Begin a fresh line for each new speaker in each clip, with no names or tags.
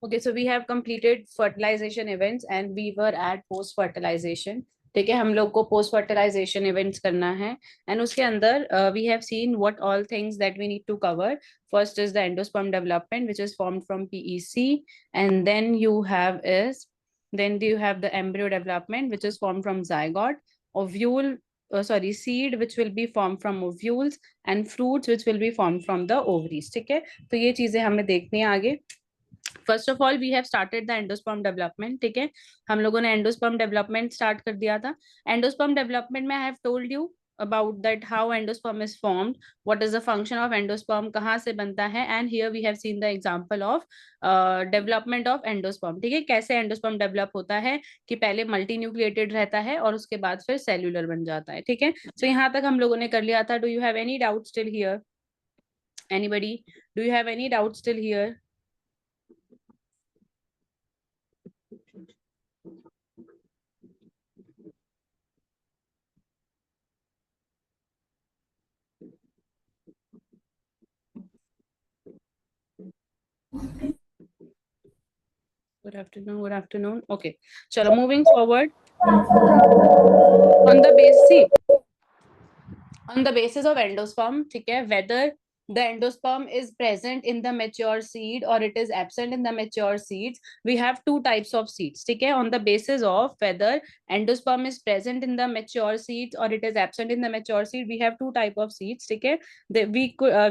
Okay, so we have completed fertilization events and we were at post fertilization. ठीक है, हम लोग को पोस्ट फर्टिलाइजेशन इवेंट्स करना है एंड उसके अंदर we have seen what all things that we need to cover. First is the endosperm development which is formed from PEC and then you have the embryo development which is formed from zygote, ovule, seed which will be formed from ovules and fruits which will be formed from the ovaries. ठीक है, तो ये चीजें हमें देखनी है आगे. First of all we have started the endosperm development. ठीक है, हम लोगों ने एंडोस्पर्म डेवलपमेंट स्टार्ट कर दिया था. एंडोस्पर्म डेवलपमेंट में I have told you about that how endosperm is formed, what is the function of endosperm, कहाँ से बनता है, and here we have seen the example of development of endosperm. ठीक है, कैसे एंडोस्पर्म डेवलप होता है कि पहले मल्टी न्यूक्लिएटेड रहता है और उसके बाद फिर सेल्यूलर बन जाता है. ठीक है, so यहाँ तक हम लोगों ने कर लिया था. Do you have any doubt still here? Anybody? Do you have any doubt still here? Good afternoon. Good afternoon. Okay. Chalo, moving forward. On the basis of endosperm, ठीक है, whether the endosperm is present in the mature seed or it is absent in the mature seeds, we have two types of seeds. ठीक है, on the basis of whether endosperm is present in the mature seeds or it is absent in the mature seed, we have two type of seeds. ठीक है,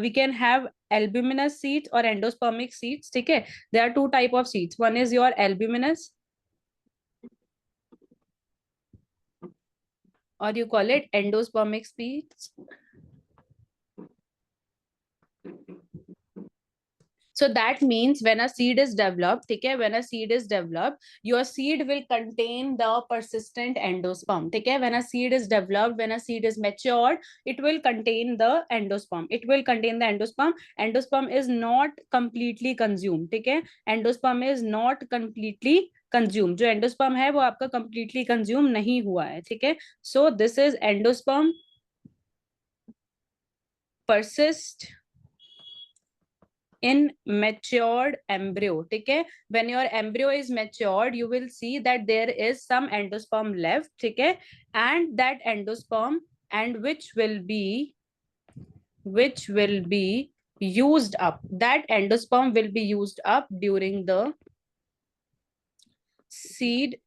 we can have albuminous seeds or endospermic seeds. ठीक है, there are two type of seeds. One is your albuminous, or you call it endospermic seeds. So that means when a seed is developed, ठीक है, when a seed is developed, your seed will contain the persistent endosperm. ठीक है, when a seed is developed, when a seed is matured, it will contain the endosperm. It will contain the endosperm. Endosperm is not completely consumed. ठीक है, endosperm is not completely consumed. जो endosperm है वो आपका completely consume नहीं हुआ है. ठीक है, so this is endosperm persist in matured embryo. ठीक है, when your embryo is matured, you will see that there is some endosperm left. ठीक है, and that endosperm and which will be used up. That endosperm will be used up during the seed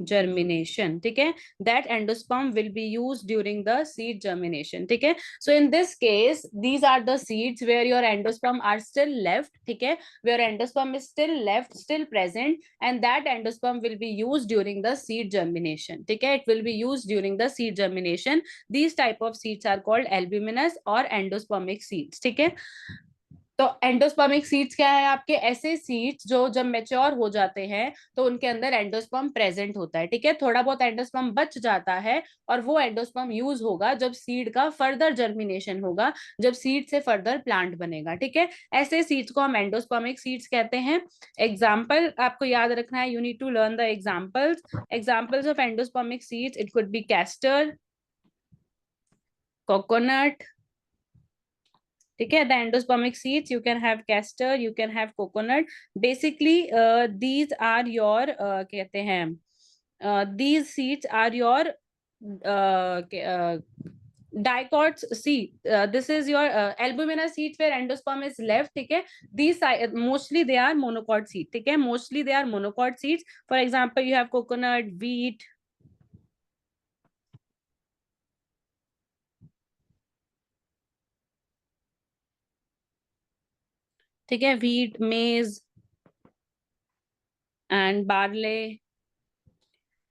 germination. ठीक है, that endosperm will be used during the seed germination. ठीक है, so in this case these are the seeds where your endosperm are still left. ठीक है, where endosperm is still left, still present, and that endosperm will be used during the seed germination. ठीक है, it will be used during the seed germination. These type of seeds are called albuminous or endospermic seeds. ठीक है, तो endospermic seeds क्या है, आपके ऐसे seeds जो जब मेच्योर हो जाते हैं तो उनके अंदर एंडोस्पर्म प्रेजेंट होता है. ठीक है, थोड़ा बहुत एंडोस्पर्म बच जाता है और वो एंडोस्पर्म यूज होगा जब सीड का फर्दर जर्मिनेशन होगा, जब सीड से फर्दर प्लांट बनेगा. ठीक है, ऐसे सीड्स को हम एंडोस्पर्मिक सीड्स कहते हैं. एग्जाम्पल आपको याद रखना है, you need to learn the examples of endospermic seeds. It could be castor, coconut. ठीक है, the endospermic seeds, you can have castor, you can have coconut. Basically these are your कहते हैं these seeds are your dicots. See, this is your albuminous seeds where endosperm is left. ठीक है, these mostly they are monocot seed. ठीक है, mostly they are monocot seeds. For example, you have coconut, wheat. ठीक है, wheat, maize and barley.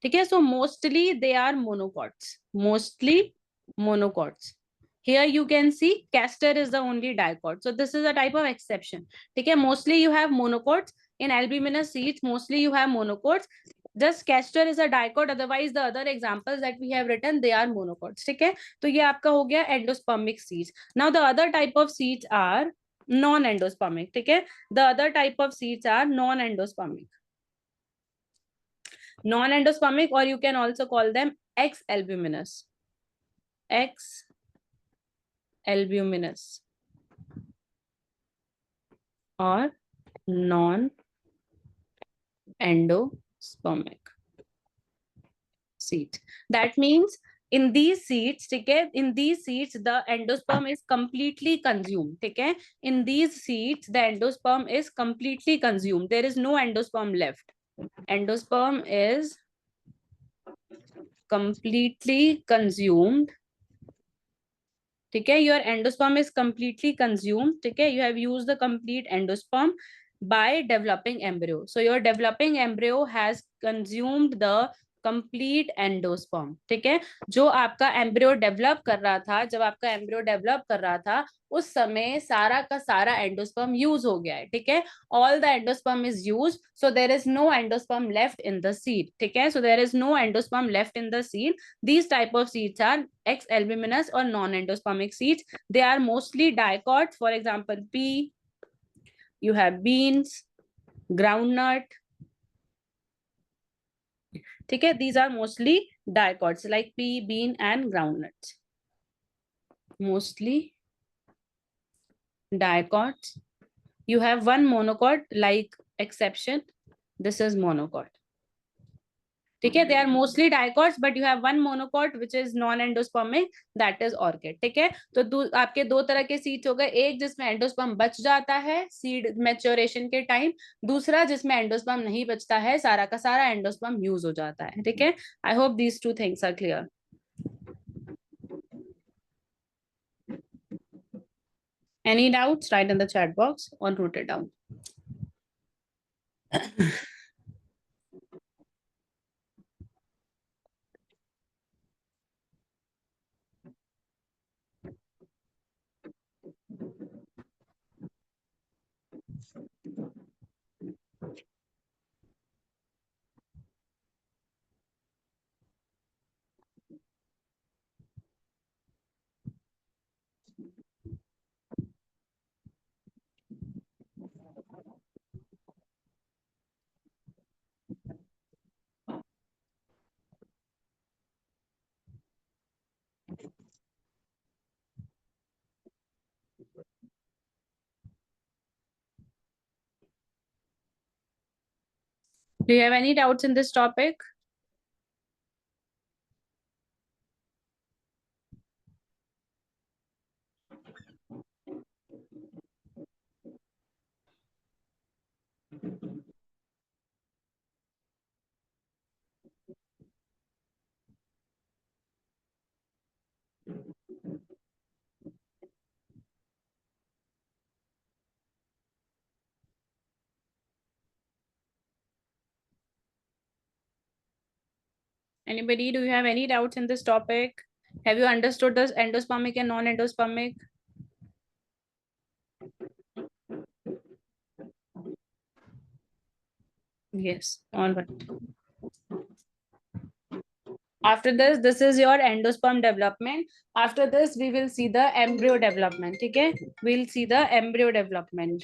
ठीक है, so mostly they are monocots. Mostly monocots. Here you can see castor is the only dicot, so this is a type of exception. ठीक है, mostly you have monocots. In albuminous seeds mostly you have monocots. Just castor is a dicot, otherwise the other examples that we have written they are monocots. ठीक है, तो ये आपका हो गया endospermic seeds. Now the other type of seeds are non endospermic. ठीक है, the other type of seeds are non endospermic. Non-endospermic, or you can also call them X-albuminous. X-albuminous or non-endospermic. endospermic seed. That means in these seeds, ठीक है, in these seeds the endosperm is completely consumed, ठीक है, in these seeds the endosperm is completely consumed, there is no endosperm left, endosperm is completely consumed, ठीक है, your endosperm is completely consumed, ठीक है, you have used the complete endosperm by developing embryo, so your developing embryo has consumed the complete endosperm, ठीक है, जो आपका embryo develop कर रहा था, जब आपका एम्ब्रियो डेवलप कर रहा था उस समय सारा का सारा एंडोस्पर्म यूज हो गया है, ठीक है, all the endosperm is use, so there is no endosperm left in the seed, ठीक है, so there is no endosperm left in the seed, these type of seeds are X albuminous or non-endospermic seeds, they are mostly dicots, for example pea, you have beans, groundnut, ठीक है, these are mostly dicots like pea, bean and groundnuts, mostly dicots, you have one monocot like exception, this is monocot, ठीक है, they are mostly dicots but you have one monocot which is non endospermic, that is orchid, ठीक है, तो आपके दो तरह के seeds हो गए, एक जिसमें एंडोस्पर्म बच जाता है सीड मैच्योरेशन के टाइम, दूसरा जिसमें एंडोस्पर्म नहीं बचता है, सारा का सारा एंडोस्पर्म यूज हो जाता है, ठीक है, I hope these two things are clear. Any doubts? Write in the chat box or write it down. Do you have any doubts in this topic? Anybody, do you have any doubts in this topic? Have you understood this endospermic and non-endospermic? Yes, all right. After this is your endosperm development. After this, we will see the embryo development. Okay, we'll see the embryo development.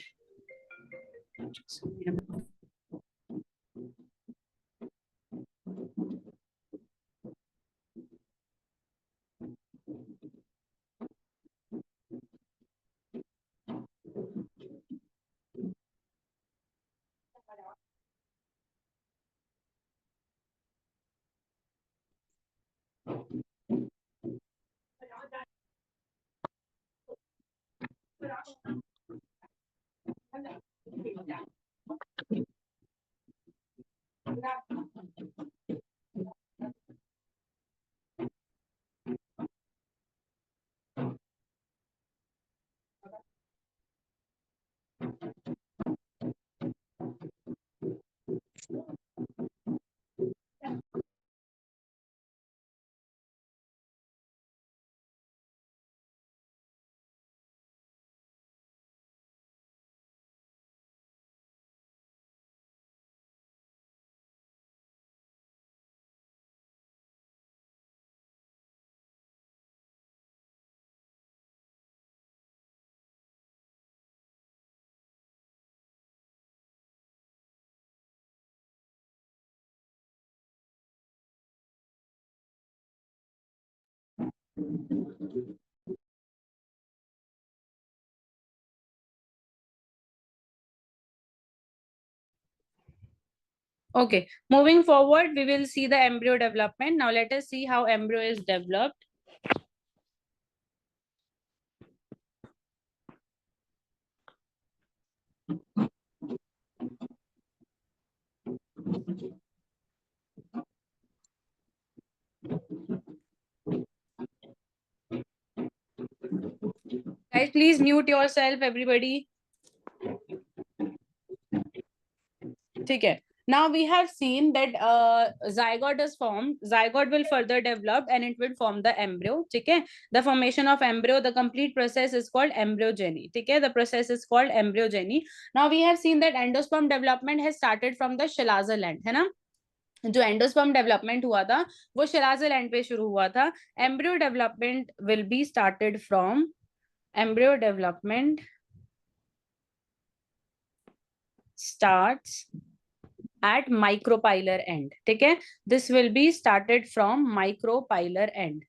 Okay, moving forward, we will see the embryo development. Now let us see how embryo is developed. Guys, please mute yourself, everybody. Okay. Now we have seen that zygote is formed. Zygote will further develop and it will form the embryo. Okay. The formation of embryo, the complete process is called embryogeny. Okay. The process is called embryogeny. Now we have seen that endosperm development has started from the Shalaza land, है ना? जो endosperm development हुआ था वो शिलाज़ land पे शुरू हुआ था. Embryo development will be started from embryo development starts at micropylar end. ठीक है, this will be started from micropylar end.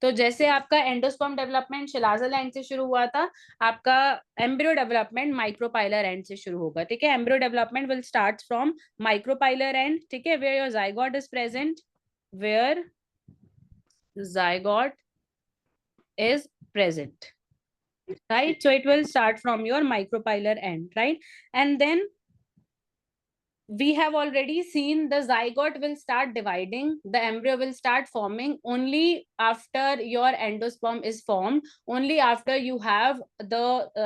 तो जैसे आपका एंडोस्पर्म डेवलपमेंट शिलाज़ल एंड से शुरू हुआ था, आपका एम्ब्रियो डेवलपमेंट माइक्रोपाइलर एंड से शुरू होगा. ठीक है, embryo development will start from micropylar end. ठीक है, where your zygote is present, where zygote is present, right? So it will start from your micropylar end, right? And then we have already seen the zygote will start dividing, the embryo will start forming only after your endosperm is formed, only after you have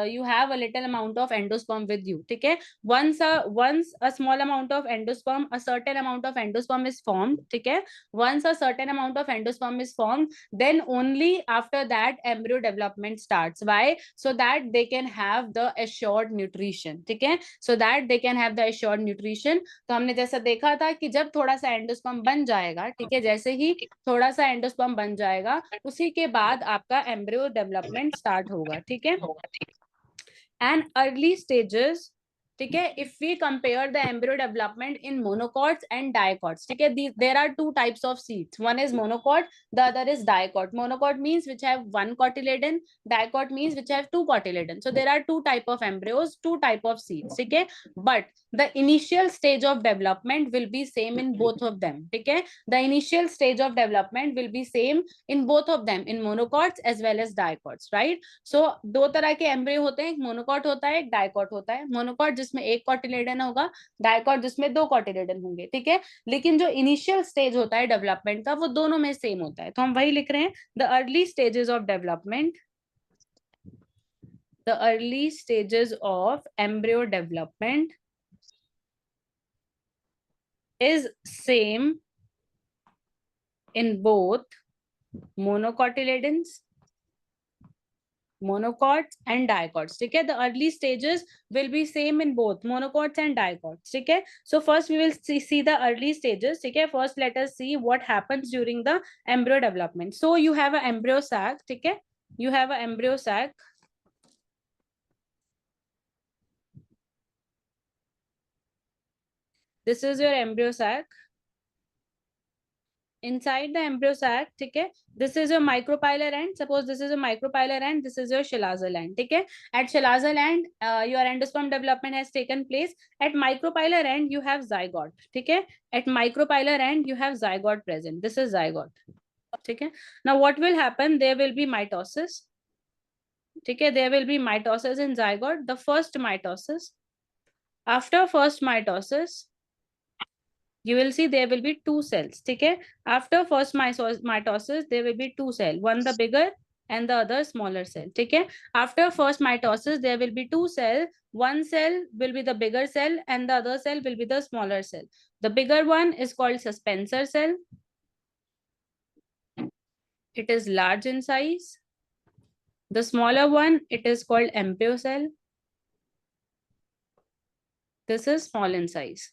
you have a little amount of endosperm with you. Okay, once a small amount of endosperm, a certain amount of endosperm is formed. Okay, once a certain amount of endosperm is formed, then only after that embryo development starts. Why? So that they can have the assured nutrition. Okay, so that they can have the assured nutrition. तो हमने जैसा देखा था कि जब थोड़ा सा endosperm बन जाएगा, ठीक है, जैसे ही थोड़ा सा एंडोस्पर्म बन जाएगा उसी के बाद आपका एम्ब्रियो डेवलपमेंट स्टार्ट होगा. ठीक है, एंड अर्ली स्टेजेस. ठीक है, if we compare the embryo development in monocots and dicots. ठीक है, there are two types of seeds, one is monocot, the other is dicot. Monocot means which have one cotyledon, dicot means which have two cotyledon. So there are two type of embryos, two type of seeds. ठीक है, but the initial stage of development will be same in both of them. ठीक है, the initial stage of development will be same in both of them, in monocots as well as dicots, right? So दो तरह के embryo होते हैं, एक monocot होता है, एक डायकॉट होता है. मोनोकॉट जिसमें एक कॉटिलेडन होगा, डायकॉट जिसमें दो कॉटिलेडन होंगे. ठीक है, लेकिन जो इनिशियल स्टेज होता है डेवलपमेंट का वो दोनों में सेम होता है. तो हम वही लिख रहे हैं, the early stages of development, the early stages of embryo development is same in both monocotyledons, monocots and dicots. ठीक है, the early stages will be same in both monocots and dicots. ठीक है, so first we will see the early stages. ठीक है, first let us see what happens during the embryo development. So you have an embryo sac. ठीक है, you have an embryo sac. This is your embryo sac. Inside the embryo sac, ठीक है, this is your micropylar end. Suppose this is a micropylar end, this is your Shalaza end. ठीक है, at Shalaza end your endosperm development has taken place. At micropylar end you have zygote. ठीक है, at micropylar end you have zygote present. This is zygote. ठीक है, now what will happen, there will be mitosis. ठीक है, there will be mitosis in zygote, the first mitosis. After first mitosis you will see there will be two cells. Okay, after first mitosis there will be two cells, one the bigger and the other smaller cell. Okay, after first mitosis there will be two cells, one cell will be the bigger cell and the other cell will be the smaller cell. The bigger one is called suspensor cell, it is large in size. The smaller one, it is called embryo cell, this is small in size.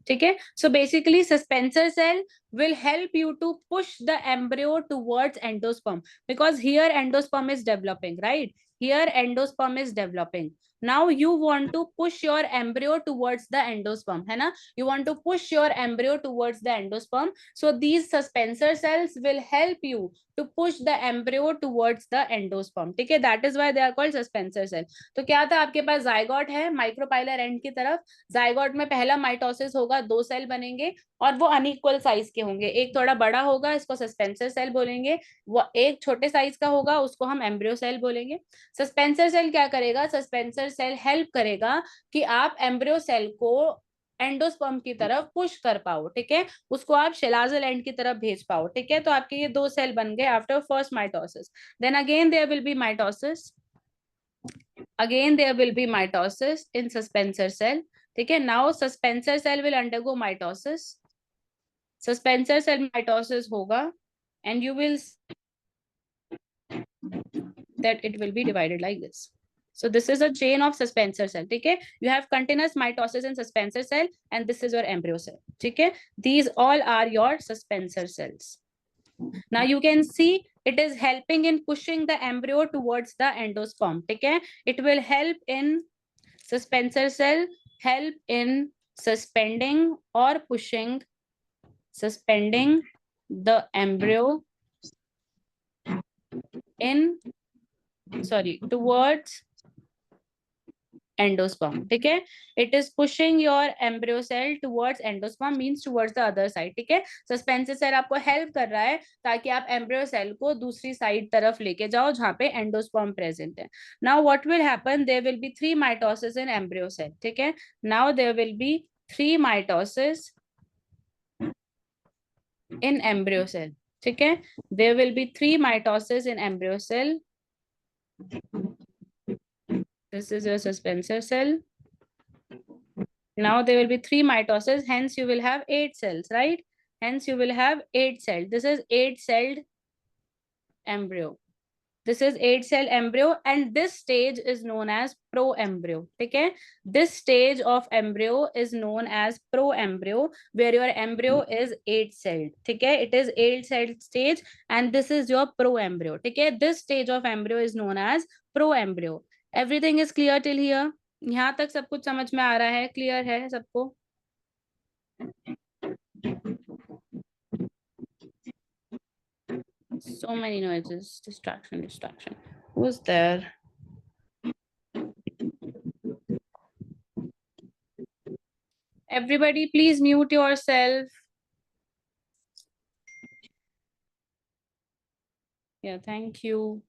ठीक है, so basically suspensor cell will help you to push the embryo towards endosperm, because here endosperm is developing, right? Here endosperm is developing. Now you want to push your embryo towards the endosperm, है ना? You want to push your embryo towards the endosperm. So these suspensor cells will help you to push the embryo towards the endosperm. ठीक है? That is why they are called suspensor cell. तो क्या था, आपके पास zygote है micropylar and की तरफ. Zygote में पहला माइटोसिस होगा, 2 सेल बनेंगे और वो अनइक्वल साइज के होंगे. एक थोड़ा बड़ा होगा, इसको सस्पेंसर सेल बोलेंगे. वो एक छोटे साइज का होगा, उसको हम एम्ब्रियो सेल बोलेंगे. सस्पेंसर सेल क्या करेगा? सस्पेंसर सेल हेल्प करेगा कि आप एम्ब्रियो सेल को एंडोस्पर्म की तरफ पुश कर पाओ. ठीक है, उसको आप शेलाजल एंड की तरफ भेज पाओ. ठीक है, तो आपके ये 2 सेल बन गए after first mitosis. Then again there will be mitosis. Again there will be mitosis in suspensor cell. ठीक है, now suspensor cell will undergo mitosis. Suspensor cell mitosis होगा and you will see that it will be divided like this. So this is a chain of suspensor cell. ठीक है, you have continuous mitosis in suspensor cell and this is your embryo cell. ठीक है, these all are your suspensor cells. Now you can see it is helping in pushing the embryo towards the endosperm. ठीक है, it will help in suspensor cell, help in suspending or suspending the embryo towards endosperm. ठीक है, it is pushing your embryo cell towards endosperm, means towards the other side. ठीक है, suspensor cell आपको help कर रहा है ताकि आप एम्ब्रियो सेल को दूसरी साइड तरफ लेके जाओ जहां पे एंडोस्पर्म प्रेजेंट है. Now what will happen, there will be 3 mitosis in embryo cell. ठीक है, now there will be 3 mitosis in embryo cell. ठीक है, there will be 3 mitosis in embryo cell. This is your suspensor cell. Now there will be 3 mitosis, hence you will have 8 cells, right? Hence you will have 8 cells. This is 8-celled embryo. This is 8-cell embryo and this stage is known as proembryo. ठीक है, this stage of embryo is known as proembryo, where your embryo is 8-celled. ठीक है, it is 8-celled stage and this is your proembryo. ठीक है, this stage of embryo is known as proembryo. Everything is clear till here? यहाँ तक सब कुछ समझ में आ रहा है? क्लियर है सबको? So many noises, distraction. Who's there? Everybody, please mute yourself. Yeah, thank you.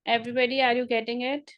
Everybody, are you getting it?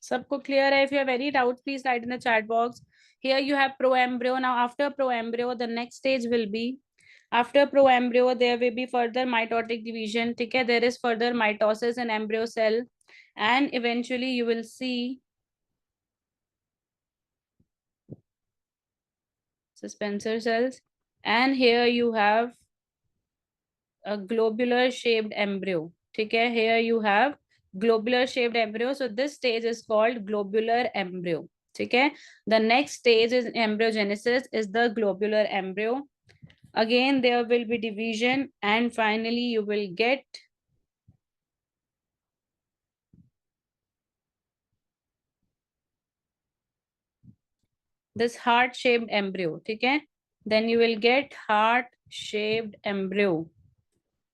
सबको clear है? If you have any doubts, please write in the chat box. Here you have proembryo. Now after proembryo, the next stage will be, after proembryo, there will be further mitotic division. ठीक है, there is further mitosis in embryo cell, and eventually you will see suspensor cells. and here you have a globular shaped embryo. ठीक है, here you have globular shaped embryo. So this stage is called globular embryo. ठीक है, the next stage is embryogenesis is the globular embryo. Again there will be division and finally you will get this heart shaped embryo. ठीक है, then you will get heart shaped embryo.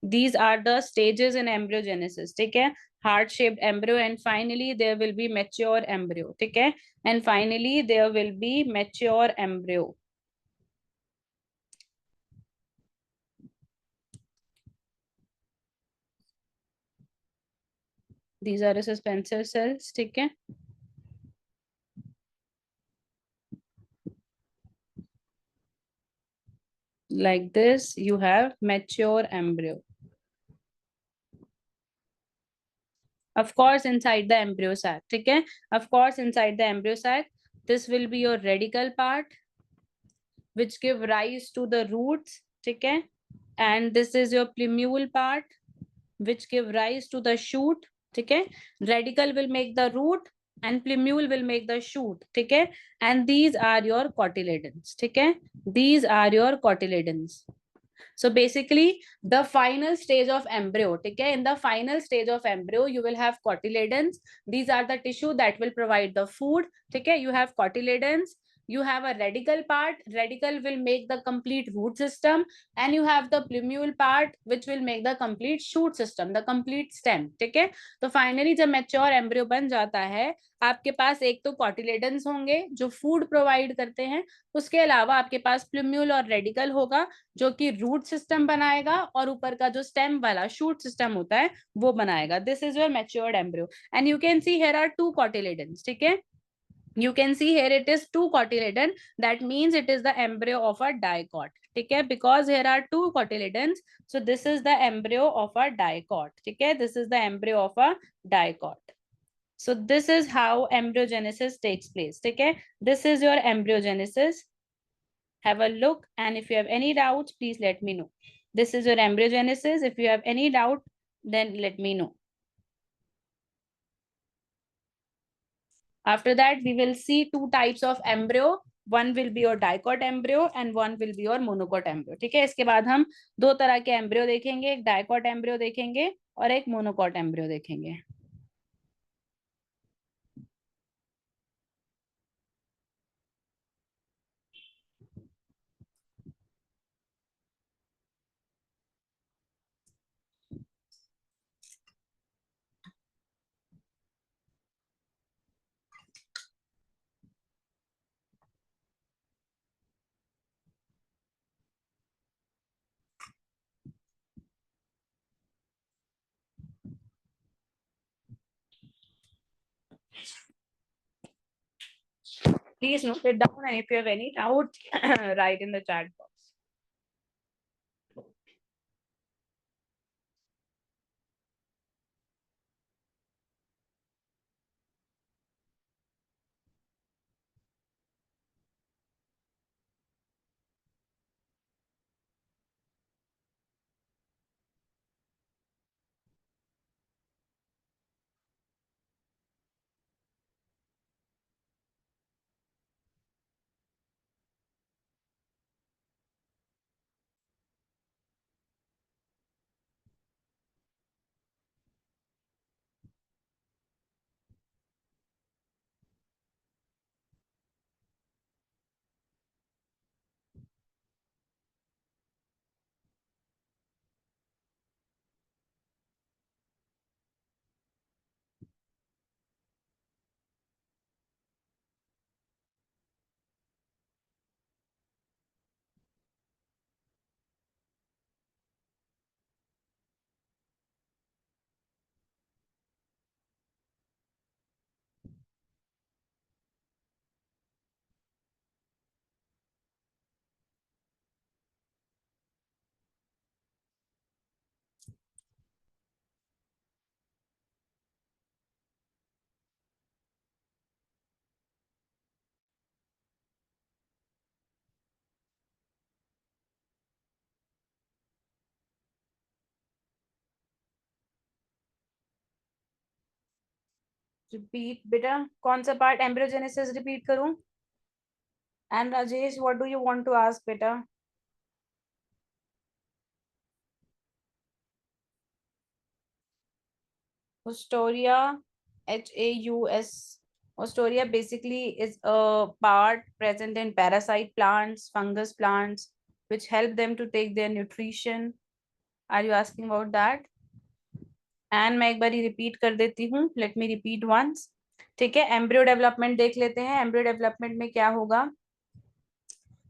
These are the stages in embryogenesis. ठीक है, heart shaped embryo and finally there will be mature embryo. ठीक है, and finally there will be mature embryo. These are the suspensor cells. ठीक है, like this you have mature embryo. Of course inside the embryo sac. ठीक है, of course inside the embryo sac this will be your radical part which give rise to the roots. ठीक है, and this is your plumule part which give rise to the shoot. ठीक है, radical will make the root and plumule will make the shoot. ठीक है, and these are your cotyledons. ठीक है, these are your cotyledons. So basically the final stage of embryo, okay, in the final stage of embryo you will have cotyledons. These are the tissue that will provide the food. Okay, you have cotyledons, you have a radical part, radical will make the complete root system, and you have the plumule part which will make the complete shoot system, the complete stem. ठीक है, तो finally जब mature embryo बन जाता है आपके पास एक तो कॉटिलेडन्स होंगे जो फूड प्रोवाइड करते हैं, उसके अलावा आपके पास प्लूम्यूल और रेडिकल होगा जो कि रूट सिस्टम बनाएगा और ऊपर का जो स्टेम वाला शूट सिस्टम होता है वो बनाएगा. This is your matured embryo and you can see here are two cotyledons. ठीक है, you can see here it is two cotyledon, that means it is the embryo of a dicot. ठीक है, because here are two cotyledons, so this is the embryo of a dicot. ठीक है, this is the embryo of a dicot. So this is how embryogenesis takes place. ठीक है, this is your embryogenesis. Have a look, and if you have any doubts please let me know. This is your embryogenesis. If you have any doubt then let me know. After that we will see two types of embryo. One will be your dicot embryo and one will be your monocot embryo. ठीक है, इसके बाद हम दो तरह के embryo देखेंगे, एक dicot embryo देखेंगे और एक monocot embryo देखेंगे. Please note it down, and if you have any doubt write in the chat box. Repeat बेटा, कौन सा पार्ट एम्ब्रियोजेनेसिस रिपीट करूं? And Rajesh, what do you want to ask बेटा? Ostoria, HAUS. Ostoria basically is a part present in parasite plants, fungus plants, which help them to take their nutrition. Are you asking about that? And मैं एक बार repeat कर देती हूँ, let me repeat once. ठीक है, embryo development देख लेते हैं। एम्ब्रियो डेवलपमेंट में क्या होगा?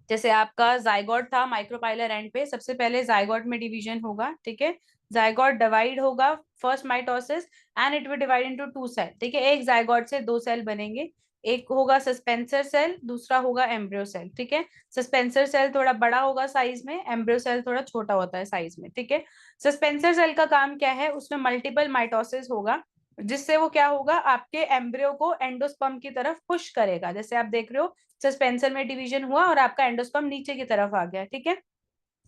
जैसे आपका जाइगोट था माइक्रोपाइलर एंड पे, सबसे पहले जाइगोट में डिवीजन होगा। ठीक है, जाइगोट डिवाइड होगा first mitosis and it will divide into two cell. ठीक है, एक जाइगोट से दो सेल बनेंगे, एक होगा सस्पेंसर सेल, दूसरा होगा एम्ब्रियो सेल। ठीक है, सस्पेंसर सेल थोड़ा बड़ा होगा साइज में, एम्ब्रियो सेल थोड़ा छोटा होता है साइज में। ठीक है, सस्पेंसर सेल का काम क्या है? उसमें मल्टीपल माइटोसिस होगा, जिससे वो क्या होगा, आपके एम्ब्रियो को एंडोस्पर्म की तरफ पुश करेगा। जैसे आप देख रहे हो, सस्पेंसर में डिवीजन हुआ और आपका एंडोस्पर्म नीचे की तरफ आ गया। ठीक है,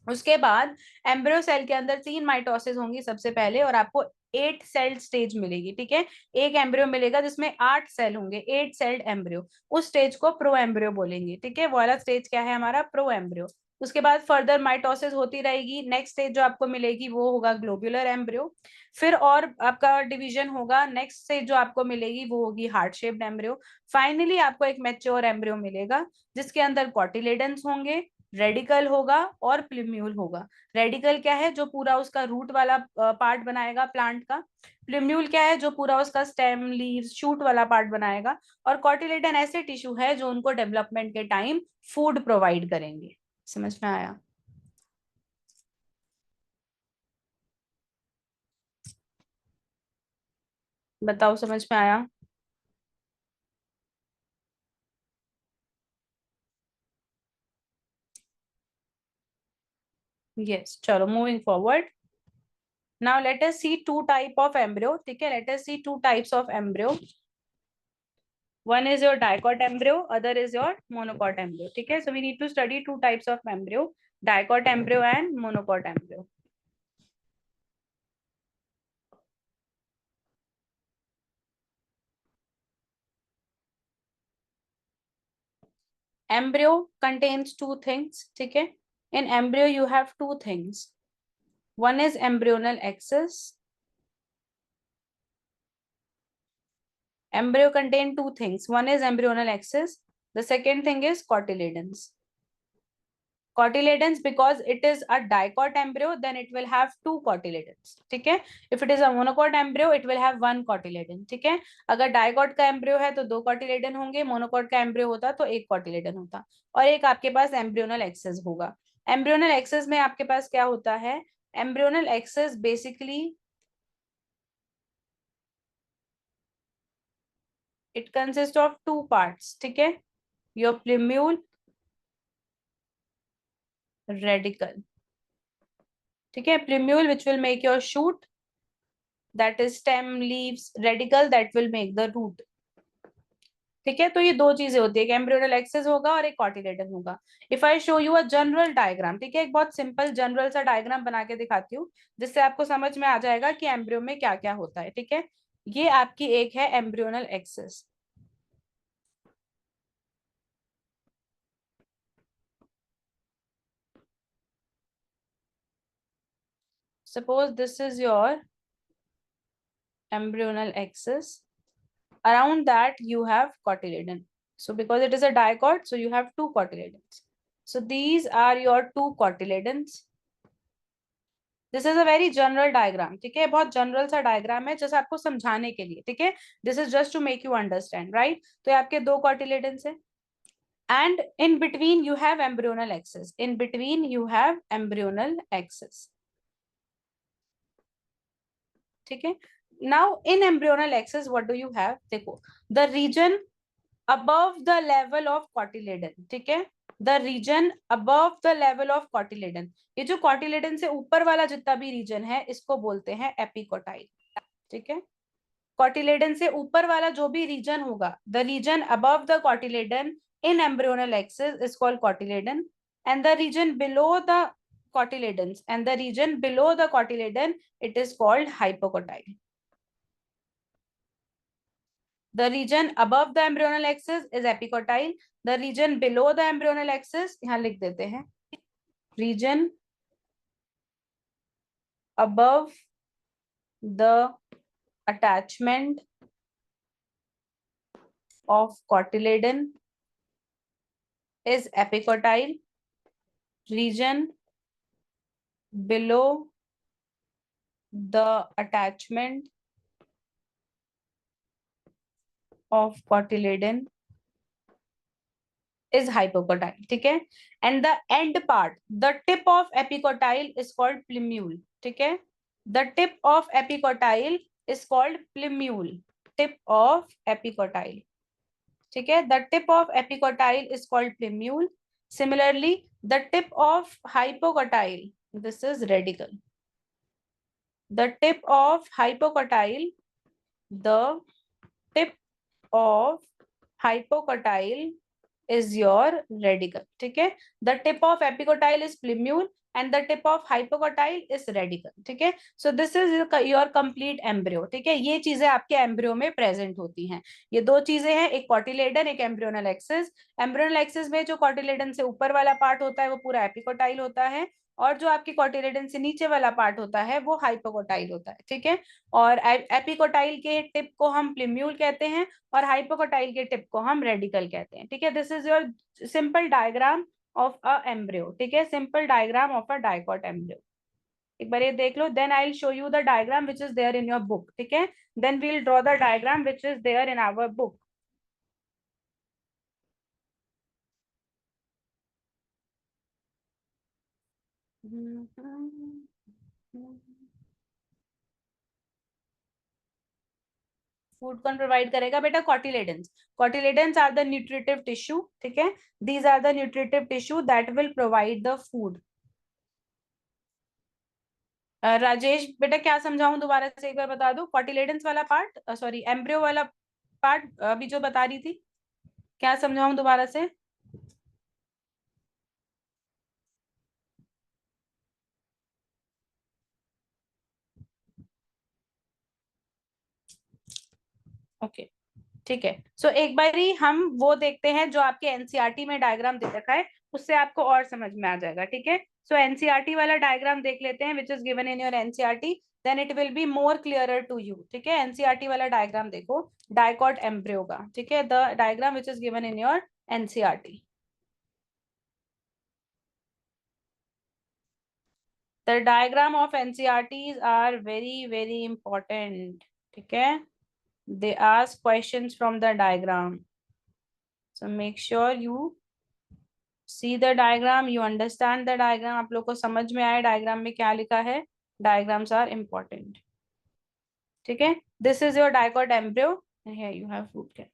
उसके बाद एम्ब्रियो सेल के अंदर 3 माइटोसिस होंगी सबसे पहले, और आपको 8 सेल्ड स्टेज मिलेगी। ठीक है, एक एम्ब्रियो मिलेगा जिसमें 8 सेल होंगे, 8 सेल्ड एम्ब्रियो। उस स्टेज को प्रो एम्ब्रियो बोलेंगे। ठीक है, वो वाला स्टेज क्या है हमारा? Pro embryo. उसके बाद फर्दर माइटोसिस होती रहेगी, नेक्स्ट स्टेज जो आपको मिलेगी वो होगा ग्लोब्यूलर एम्ब्रियो। फिर और आपका डिवीजन होगा, नेक्स्ट स्टेज जो आपको मिलेगी वो होगी हार्ट शेप्ड एम्ब्रियो। फाइनली आपको एक मैच्योर एम्ब्रियो मिलेगा, जिसके अंदर कॉटिलेडन्स होंगे, रेडिकल होगा और प्लिम्यूल होगा। रेडिकल क्या है? जो पूरा उसका रूट वाला पार्ट बनाएगा प्लांट का। प्लिम्यूल क्या है? जो पूरा उसका स्टेम, लीव्स, शूट वाला पार्ट बनाएगा। और कॉटिलेडन ऐसे टिश्यू है जो उनको डेवलपमेंट के टाइम फूड प्रोवाइड करेंगे। समझ में आया? बताओ, समझ में आया? यस, चलो moving forward. Now let us see two type of embryo. ठीक है, let us see two types of embryo. One is your dicot embryo, other is your monocot embryo. ठीक है, so we need to study two types of embryo, dicot embryo and monocot embryo. Embryo contains two things. ठीक है, in embryo you have two things. One is embryonal axis. Embryo contain two things. One is embryonal axis. The second thing is cotyledons. Cotyledons, because it is a dicot embryo, then it will have two cotyledons. ठीक है, if it is a monocot embryo, it will have one cotyledon. ठीक है, अगर dicot का embryo है तो दो cotyledon होंगे, monocot का embryo होता तो एक cotyledon होता, और एक आपके पास embryonal axis होगा। embryonal axis में आपके पास क्या होता है? embryonal axis basically it consists of two parts. ठीक है, your plumule, radicle. ठीक है, plumule which will make your shoot, that is stem, leaves, radical that will make the root. ठीक है, तो ये दो चीजें होती है, एक एम्ब्रियोनल एक्सिस होगा और एक कॉटिलेडन होगा। If I show you a general diagram, ठीक है, एक बहुत सिंपल जनरल सा डायग्राम बना के दिखाती हूँ, जिससे आपको समझ में आ जाएगा कि एम्ब्रियो में क्या क्या होता है। ठीक है, ये आपकी एक है embryonal axis. Suppose this is your embryonal axis. Around that you have cotyledon. So because it is a dicot, so you have two cotyledons. So these are your two cotyledons. This is a very general diagram. ठीक है, बहुत general सा diagram है, जैसे आपको समझाने के लिए। ठीक है, this is just to make you understand, right? तो ये आपके दो कॉटिलेडन्स है, and in between you have embryonal axis. In between you have embryonal axis. ठीक है, now in embryonal axis what do you have? देखो, the region above the level of cotyledon। ठीक है, the region above the level of cotyledon, ये जो cotyledon से ऊपर वाला जितना भी रीजन है इसको बोलते हैं एपिकोटाइल। ठीक है, cotyledon से ऊपर वाला जो भी रीजन होगा, the region above the cotyledon in embryonal axis is called cotyledon, and the region below the cotyledons and the region below the cotyledon, it is called hypocotyle. The region above the embryonal axis is epicotyle. The region below the embryonal axis, यहाँ लिख देते हैं, region above the attachment of cotyledon is epicotyle. Region below the attachment of cotyledon is hypocotyle. ठीक है. And the end part, the tip of epicotyle is called plumule. ठीक है. The tip of epicotyle is called plumule. Tip of epicotyle. ठीक है. The tip of epicotyle is called plumule. Similarly, the tip of hypocotyle, this is radicle. The tip of hypocotyle, the tip of hypocotyle is your radicle. ठीक है. The tip of epicotyle is plumule and the tip of hypocotyle is radicle. ठीक है. So this is your complete embryo. ठीक है. ये चीजें आपके embryo में प्रेजेंट होती हैं. ये दो चीजें हैं, एक कॉटिलेडन, एक एम्ब्रियोनल एक्सिस. एम्ब्रियोनल एक्सिस में जो कॉटिलेडन से ऊपर वाला पार्ट होता है वो पूरा एपिकोटाइल होता है, और जो आपकी कॉटिलेडन से नीचे वाला पार्ट होता है वो हाइपोकोटाइल होता है. ठीक है. और एपिकोटाइल के टिप को हम प्लिम्यूल कहते हैं और हाइपोकोटाइल के टिप को हम रेडिकल कहते हैं. ठीक है. This is your simple diagram of a embryo. ठीक है. Simple diagram of a dicot embryo. एक बार ये देख लो. Then I will show you the diagram which is there in your book. ठीक है. Then we will draw the diagram which is there in our book. Food कौन provide करेगा बेटा? Cotyledons. Cotyledons are the nutritive tissue. ठीक है. These are the nutritive tissue that will provide the food. Rajesh बेटा क्या समझाऊं दोबारा से एक बार बता दो. कॉटिलेडन्स वाला पार्ट, सॉरी एम्ब्रियो वाला पार्ट अभी जो बता रही थी, क्या समझाऊं दोबारा से? ओके. ठीक है. सो एक बारी हम वो देखते हैं जो आपके एनसीईआरटी में डायग्राम दे रखा है, उससे आपको और समझ में आ जाएगा. ठीक है. सो एनसीईआरटी वाला डायग्राम देख लेते हैं which is given in your NCERT, then it will be more clearer to you. ठीक है. एनसीईआरटी वाला डायग्राम देखो डाइकोट एम्ब्रियो का. ठीक है. The diagram which is given in your NCERT. The diagram of NCERTs are very important. ठीक है. They ask questions from the diagram. So make sure you see the diagram, you understand the diagram. आप लोग को समझ में आए diagram में क्या लिखा है. Diagrams are important. ठीक है. This is your dicot embryo and here you have food can.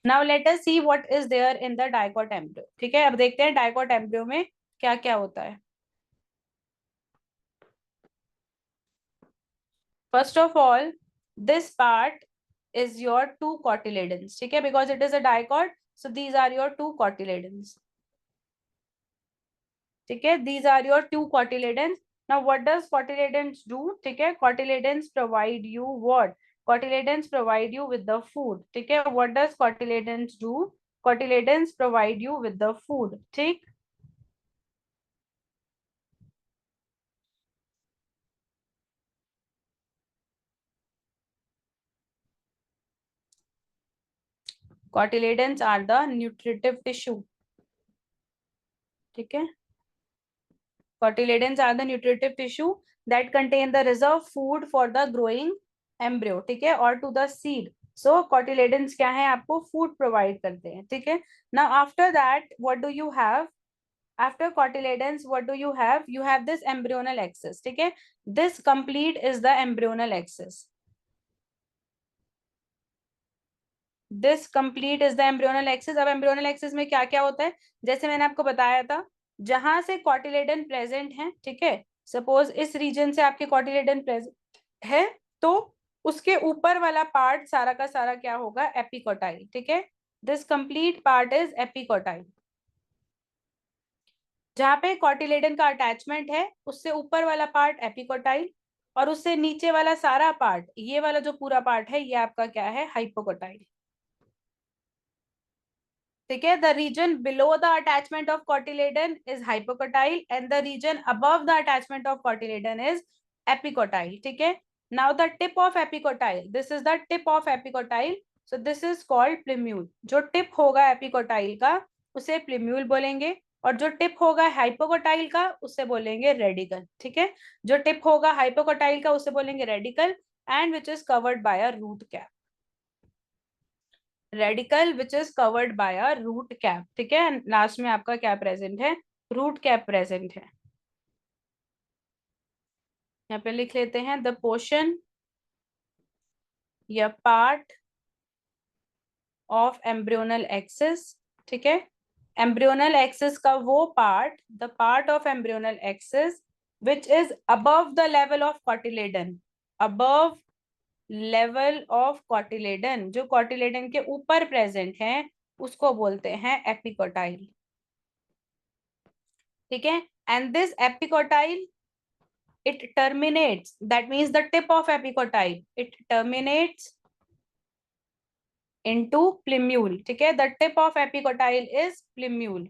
Now let us see what is there in the dicot embryo. ठीक है. अब देखते हैं dicot embryo में क्या क्या होता है. First of all, this part is your two cotyledons. ठीक है. Because it is a dicot, so these are your two cotyledons. ठीक है. These are your two cotyledons. Now what does cotyledons do? ठीक है. Cotyledons provide you what? Cotyledons provide you with the food. ठीक है. What does cotyledons do? Cotyledons provide you with the food. ठीक. Cotyledons are the nutritive tissue. ठीक है. Cotyledons are the nutritive tissue that contain the reserve food for the growing embryo. ठीक है. Or to the seed. So cotyledons क्या है? आपको food provide करते हैं. ठीक है. Now after that what do you have? After cotyledons what do you have? You have this embryonal axis. ठीक है. This complete is the embryonal axis. This complete is the embryonal axis. अब embryonal axis में क्या क्या होता है? जैसे मैंने आपको बताया था, जहां से कॉटिलेडन प्रेजेंट है. ठीक है. सपोज इस रीजन से आपके कॉटिलेडन प्रेजेंट है, तो उसके ऊपर वाला पार्ट सारा का सारा क्या होगा? एपिकोटाइल. ठीक है. This complete part is epicotyl. जहां पे कॉटिलेडन का अटैचमेंट है उससे ऊपर वाला पार्ट एपिकोटाइल, और उससे नीचे वाला सारा पार्ट, ये वाला जो पूरा पार्ट है, ये आपका क्या है, हाइपोकोटाइल। ठीक है, the region below the attachment of cotyledon is hypocotyl and the region above the attachment of cotyledon is epicotyl. ठीक है, now the tip of epicotyl, this is the tip of epicotyl, so this is called plumule. जो tip होगा epicotyl का उसे प्लिम्यूल बोलेंगे, और जो tip होगा हाइपोकोटाइल का उसे बोलेंगे रेडिकल। ठीक है, जो टिप होगा हाइपोकोटाइल का उसे बोलेंगे radicle, and which is covered by a root cap. Radicle which is covered by a root cap. ठीक है, लास्ट में आपका क्या प्रेजेंट है, रूट कैप प्रेजेंट है। यहाँ पे लिख लेते हैं द पोर्शन या पार्ट ऑफ एम्ब्रियोनल एक्सिस। ठीक है, एम्ब्रियोनल एक्सिस का वो part, the part of embryonal axis which is above the level of cotyledon, above level of cotyledon, जो कॉटिलेडन के ऊपर प्रेजेंट है उसको बोलते हैं एपिकोटाइल। ठीक है, and this epicotyl it terminates, that means the tip of epicotyle, it terminates into plumule. ठीक है, the tip of epicotyle is plumule.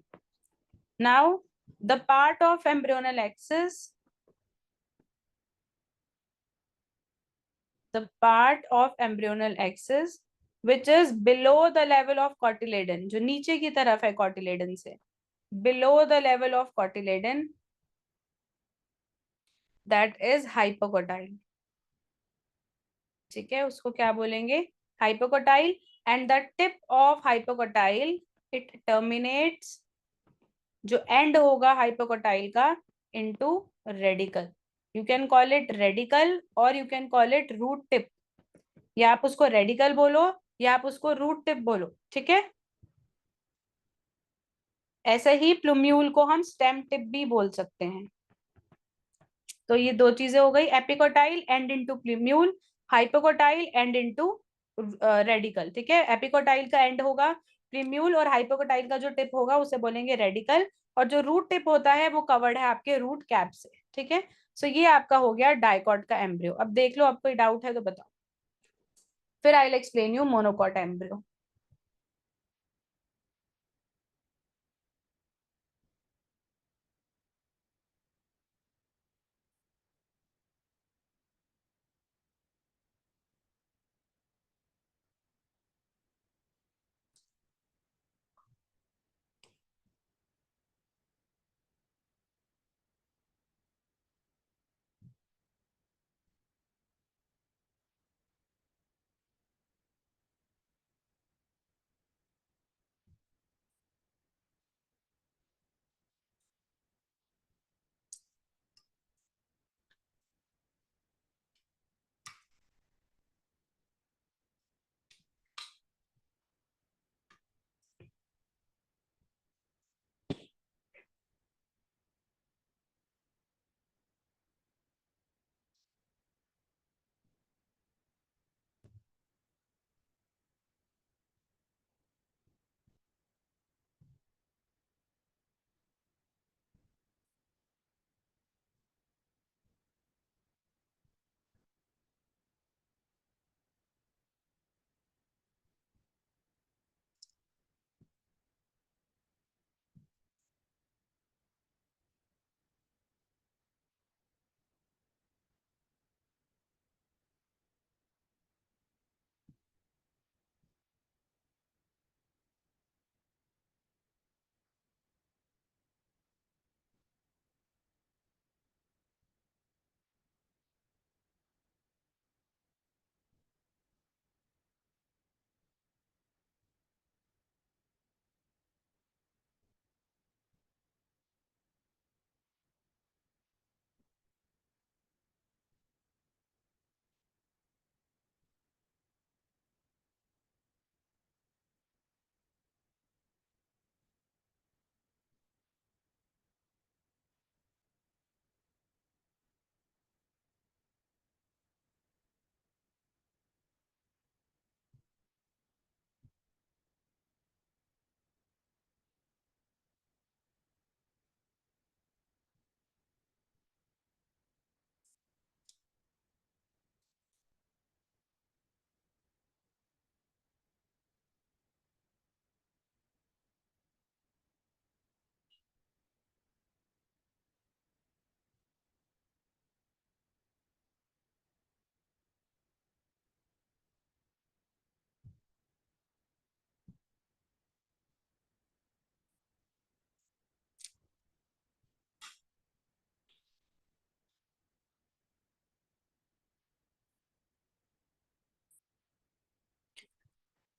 Now the part of embryonal axis, the part of embryonal axis which is below the level of cotyledon, जो नीचे की तरफ है cotyledon से, below the level of cotyledon, that is hypocotyle. ठीक है, उसको क्या बोलेंगे, hypocotyl, and the tip of hypocotyl it terminates, जो एंड होगा हाइपोकोटाइल का, into radicle. You can call it radicle और you can call it root tip, या आप उसको रेडिकल बोलो या आप उसको रूट टिप बोलो। ठीक है, ऐसे ही प्लूम्यूल को हम स्टेम टिप भी बोल सकते हैं। तो ये दो चीजें हो गई, epicotyl and into plumule, hypocotyl and into radical. ठीक है, एपिकोटाइल का एंड होगा प्लूम्यूल और हाइपोकोटाइल का जो टिप होगा उसे बोलेंगे रेडिकल, और जो रूट टिप होता है वो कवर्ड है आपके रूट कैप से। ठीक है, सो ये आपका हो गया डाइकॉट का एम्ब्रियो। अब देख लो, आपको डाउट है तो बताओ, फिर I will explain you monocot embryo.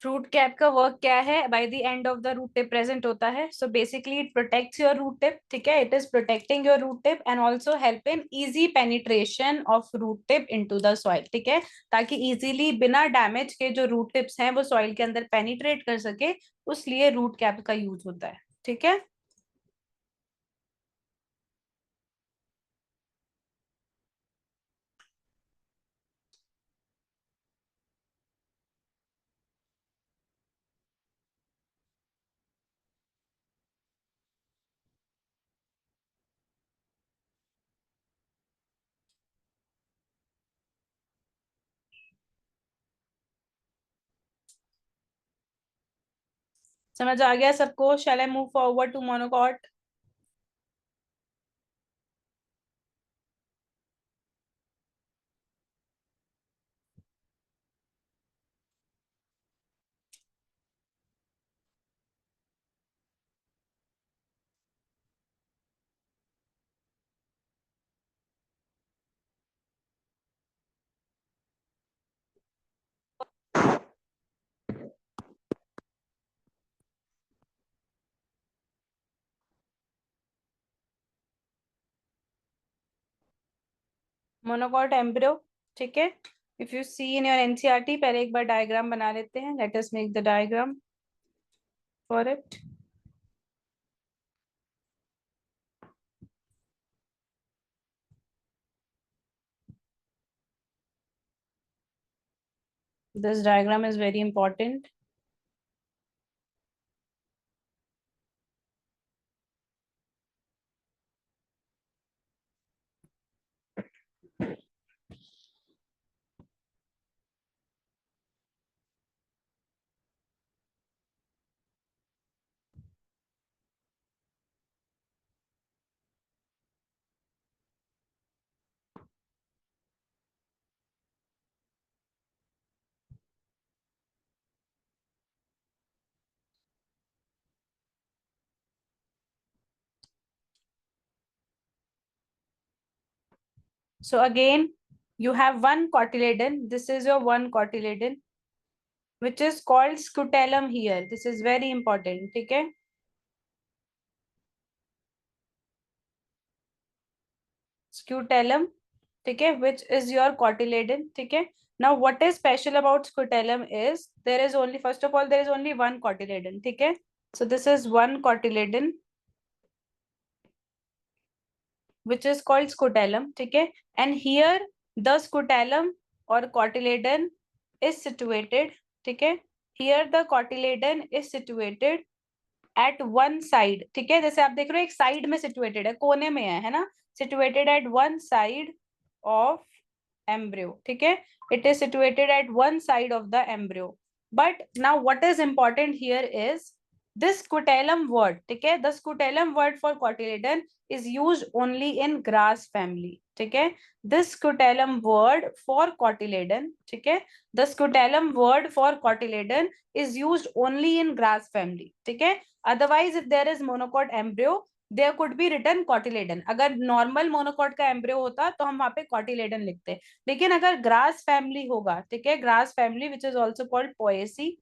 Root cap का वर्क क्या है? By the end of the root tip present होता है, so basically it protects your root tip, ठीक है, it is protecting your root tip and also help in easy penetration of root tip into the soil, ठीक है, ताकि easily बिना damage के जो रूट टिप्स हैं वो सॉइल के अंदर पेनिट्रेट कर सके, उसलिए रूट कैप का यूज होता है, ठीक है। समझ आ गया सबको? Shall I move forward to monocot? Monocot embryo, ठीक है। If you see in your NCERT, पहले एक बार डायग्राम बना लेते हैं, let us make the diagram for it. This diagram is very important. So again, you have one cotyledon. This is your one cotyledon, which is called scutellum here. This is very important. Okay. Scutellum. Okay, which is your cotyledon. Okay. Now, what is special about scutellum is there is only, first of all, there is only one cotyledon. Okay. So this is one cotyledon, which is called scutellum, ठीक है, and here the scutellum or cotyledon is situated, ठीक है, here the cotyledon is situated at one side, ठीक है, जैसे आप देख रहे हो एक साइड में situated है, कोने में है ना, situated at one side of embryo, ठीक है, it is situated at one side of the embryo, but now what is important here is this scutellum word, ठीक है, the scutellum word for cotyledon is used only in grass family, ठीक है, this scutellum word for cotyledon, ठीक है, the scutellum word for cotyledon is used only in grass family, ठीक है, otherwise if there is monocot embryo there could be written cotyledon, अगर normal monocot का embryo होता तो हम वहां पे कॉटिलेडन लिखते, लेकिन अगर ग्रास फैमिली होगा, ठीक है, grass family which is also called Poaceae,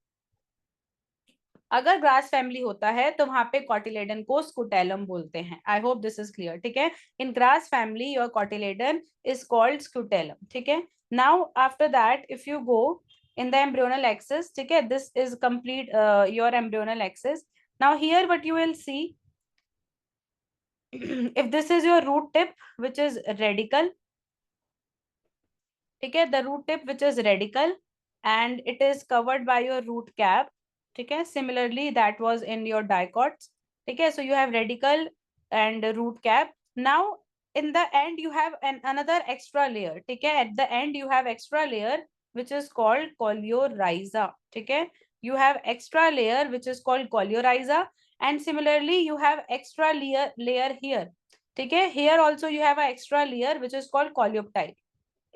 अगर ग्रास फैमिली होता है तो वहां पे कॉटिलेडन को स्कुटेलम बोलते हैं, I hope this is clear, ठीक है, इन grass family your cotyledon is called scutellum, ठीक है, now after that if you go in the embryonal axis, ठीक है, this is complete your embryonal axis, now here what you will see if this is your root tip which is radical, ठीक है, the root tip which is radical and it is covered by your root cap, ठीक है, similarly that was in your dicots, ठीक है, so you have radical and root cap, now in the end you have another extra layer, ठीक है, at the end you have extra layer which is called coleorhiza, ठीक है, you have extra layer which is called coleorhiza and similarly you have extra layer here, ठीक है, here also you have an extra layer which is called coleoptile,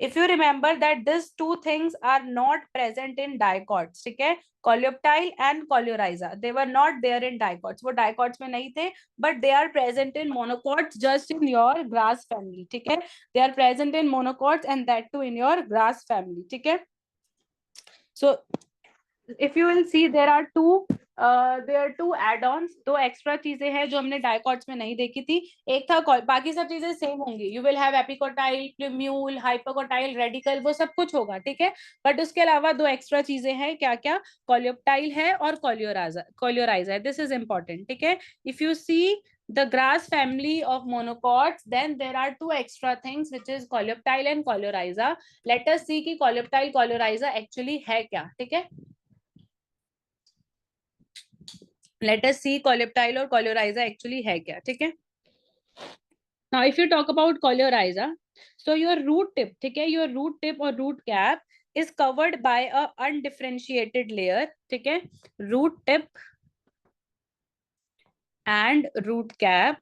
if you remember that these two things are not present in dicots, ठीक है, coleoptile and coleorhiza, they were not there in dicots, वो dicots में नहीं थे, but they are present in monocots just in your grass family, ठीक है, they are present in monocots and that too in your grass family, ठीक है, so if you will see, there are two add-ons, दो extra चीजें हैं जो हमने dicots में नहीं देखी थी. एक था बाकी सब चीजें सेम होंगी. You will have epicotyl, plumule, hypocotyl, radical, वो सब कुछ होगा, ठीक है. बट उसके अलावा दो एक्स्ट्रा चीजें हैं. क्या क्या? कॉलियोप्टाइल है और कॉलियोराइजा है. दिस इज इंपॉर्टेंट, ठीक है. If you see the grass family of monocots, then there are two extra things which is coleoptile and coleorhiza. Let us see कि coleoptile coleorhiza actually है क्या, ठीक है. Let us see coleoptile और coleorhiza actually है क्या, ठीक है. Now if you talk about coleorhiza, so your root tip, ठीक है, your root tip or root cap is covered by a undifferentiated layer, ठीक है. Root tip and root cap,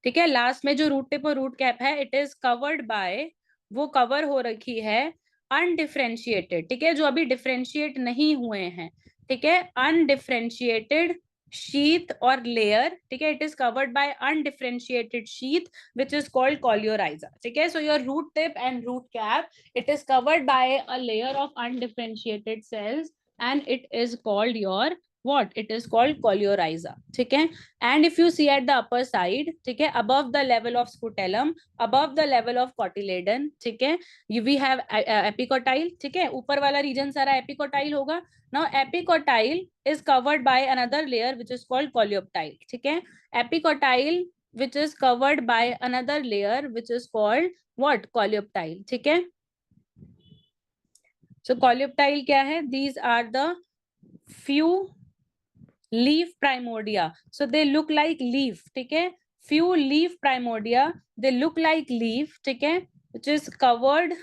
ठीक है. लास्ट में जो रूट टिप और रूट कैप है, इट इज कवर्ड बाय, वो कवर हो रखी है अनडिफरेंशिएटेड, ठीक है, जो अभी डिफरेंशिएट नहीं हुए हैं, ठीक है. अनडिफरेंशिएटेड शीथ और लेयर, ठीक है. It is covered by undifferentiated sheath which is called coleorhiza, ठीक है. So your root tip and root cap, it is covered by a layer of undifferentiated cells and it is called your what? It is called coleorhiza, ठीक है. And if you see at the upper side, ठीक है, above the level of scutellum, above the level of cotyledon, ठीक है, we have epicotyle, ठीक है. ऊपर वाला region सारा epicotyle होगा. Now epicotyle is covered by another layer which is called coleoptile, ठीक है. Epicotyle which is covered by another layer which is called what? Coleoptile, ठीक है. So coleoptile क्या है? These are the few leaf primordia, so they look like leaf, ठीक है. Few leaf primordia, they look like leaf, ठीक है, which is covered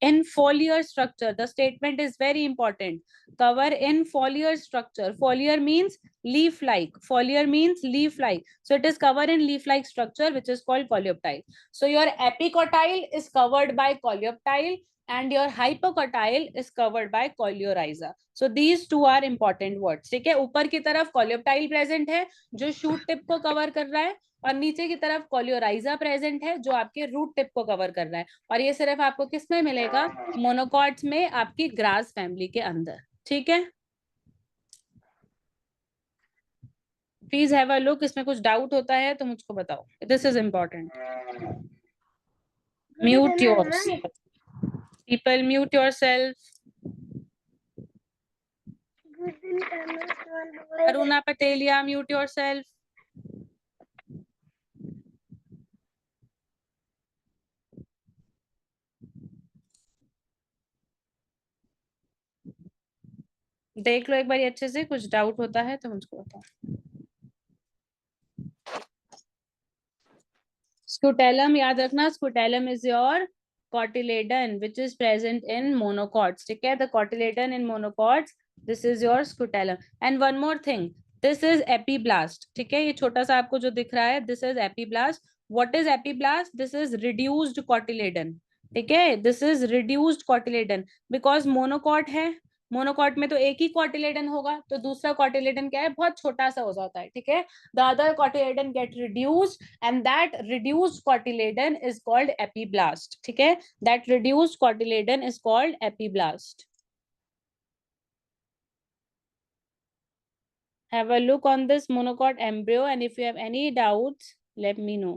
in foliar structure. The statement is very important. Cover in foliar structure. Foliar means leaf like. Foliar means leaf like. So it is covered in leaf like structure, which is called coleoptile. So your epicotyle is covered by coleoptile and your hypocotyle is covered by coleorhiza. So these two are important words, ठीक है. ऊपर की तरफ coleoptile present है जो shoot tip को cover कर रहा है, और नीचे की तरफ कोलियोराइजा प्रेजेंट है जो आपके रूट टिप को कवर कर रहा है. और ये सिर्फ आपको किस में मिलेगा? मोनोकॉट्स में, आपकी ग्रास फैमिली के अंदर, ठीक है. Please have a look. इसमें कुछ डाउट होता है तो मुझको बताओ. This is important. Mute your people, mute your self. Aruna Pateliya, mute your self. देख लो एक बार अच्छे से. कुछ डाउट होता है तो मुझको बताओ. स्कुटेलम याद रखना. Scutellum is your cotyledon which is present in monocots, ठीक है. The cotyledon in monocots, this is your scutellum. And one more thing, this is epiblast, ठीक है. ये छोटा सा आपको जो दिख रहा है, this is epiblast. What is epiblast? This is reduced cotyledon, ठीक है. This is reduced cotyledon because monocot है. मोनोकॉट में तो एक ही कॉटिलेडन होगा, तो दूसरा कॉटिलेडन क्या है? बहुत छोटा सा हो जाता है, ठीक है. The other cotyledon gate reduced and that reduced cotyledon is called epiblast, ठीक है. That reduced cotyledon is called epiblast. Have a look on this monocot embryo and if you have any doubts, let me know.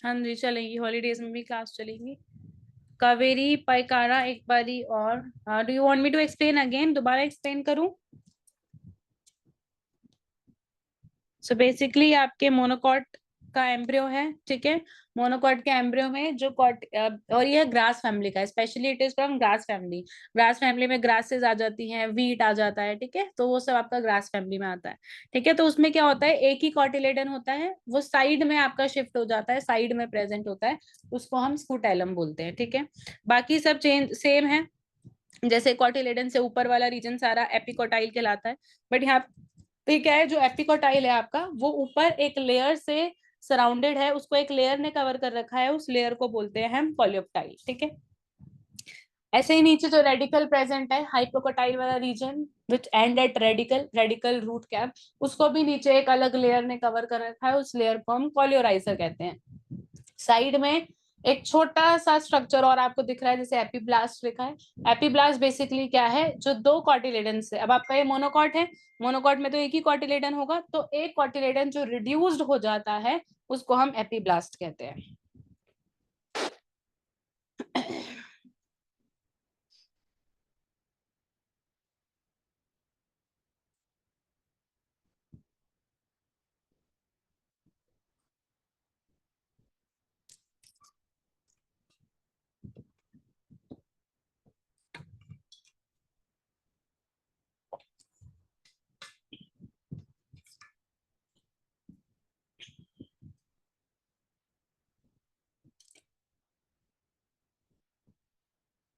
हाँ जी चलेंगी, holidays में भी class चलेंगी। कावेरी पाइकारा एक बारी और, do you want me to explain again, दोबारा explain करूं? सो बेसिकली आपके मोनोकॉट का एम्ब्रियो है, ठीक है। मोनोकॉट के एम्ब्रियो में जो कॉट और ये ग्रास फैमिली का, specially it is from grass family. Grass family में ग्रासेस आ जाती हैं, वीट आ जाता है, ठीक है, तो वो सब आपका ग्रास फैमिली में आता है, ठीक है। तो उसमें क्या होता है, एक ही कॉटिलेडन होता है, वो साइड में आपका शिफ्ट हो जाता है, साइड में प्रेजेंट होता है, उसको हम स्कूटेलम बोलते हैं, ठीक है। बाकी सब चेंज सेम है, जैसे कॉटिलेडन से ऊपर वाला रीजन सारा एपिकोटाइल कहलाता है, बट यहाँ पे क्या है, जो एपिकोटाइल है आपका, वो ऊपर एक लेयर से सराउंडेड है, उसको एक लेयर ने कवर कर रखा है, उस लेयर को बोलते हैं हम कॉलियोप्टाइल, ठीक है। ऐसे ही नीचे जो रेडिकल प्रेजेंट है, हाइपोकोटाइल वाला region which end at radicle, radicle root cap, उसको भी नीचे एक अलग लेयर ने कवर कर रखा है, उस लेयर को हम कॉलियोराइजर कहते हैं। साइड में एक छोटा सा स्ट्रक्चर और आपको दिख रहा है, जैसे एपीब्लास्ट लिखा है। एपीब्लास्ट बेसिकली क्या है, जो दो कॉटिलेडन से, अब आपका ये मोनोकॉट है, मोनोकॉट में तो एक ही कॉटिलेडन होगा, तो एक कॉटिलेडन जो रिड्यूस्ड हो जाता है उसको हम एपीब्लास्ट कहते हैं।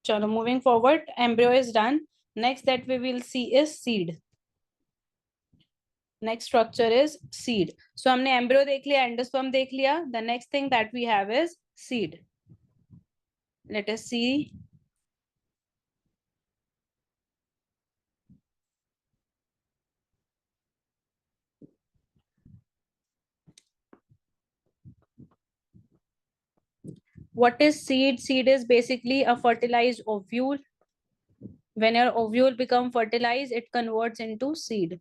चलो moving forward, embryo is done. Next that we will see is seed. Next structure is seed. So हमने एम्ब्रियो देख लिया, एंडोस्पर्म देख लिया, the next thing that we have is seed. Let us see what is seed. Seed is basically a fertilized ovule. When your ovule become fertilized, it converts into seed.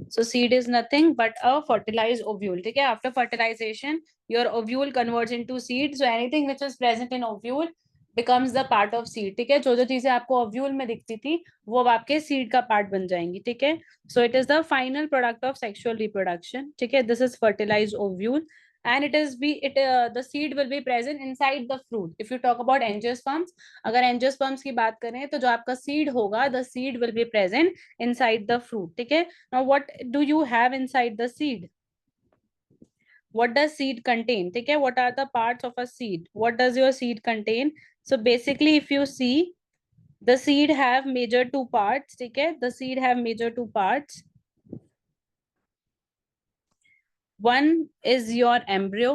So seed is nothing but a fertilized ovule. Okay, after fertilization, your ovule converts into seed. So anything which is present in ovule becomes the part of seed. ठीक है, जो जो चीजें आपको ovule में दिखती थी वो अब आपके सीड का पार्ट बन जाएंगी, ठीक है। So it is the final product of sexual reproduction, ठीक है। This is fertilised ovule and it is be it the seed will be present inside the fruit. If you talk about angiosperms, अगर angiosperms की बात करें तो जो आपका seed होगा, the seed will be present inside the fruit, ठीक है। Now what do you have inside the seed? What does seed contain? ठीक है, what are the parts of a seed? What does your seed contain? So basically if you see, the seed have major two parts, ठीक है, the seed have major two parts. One is your embryo,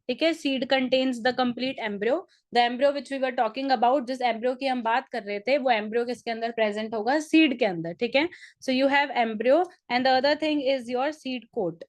ठीक है, seed contains the complete embryo. The embryo which we were talking about, जिस embryo की हम बात कर रहे थे, वो एम्ब्रियो किसके अंदर प्रेजेंट होगा, सीड के अंदर, ठीक है। So you have embryo and the other thing is your seed coat,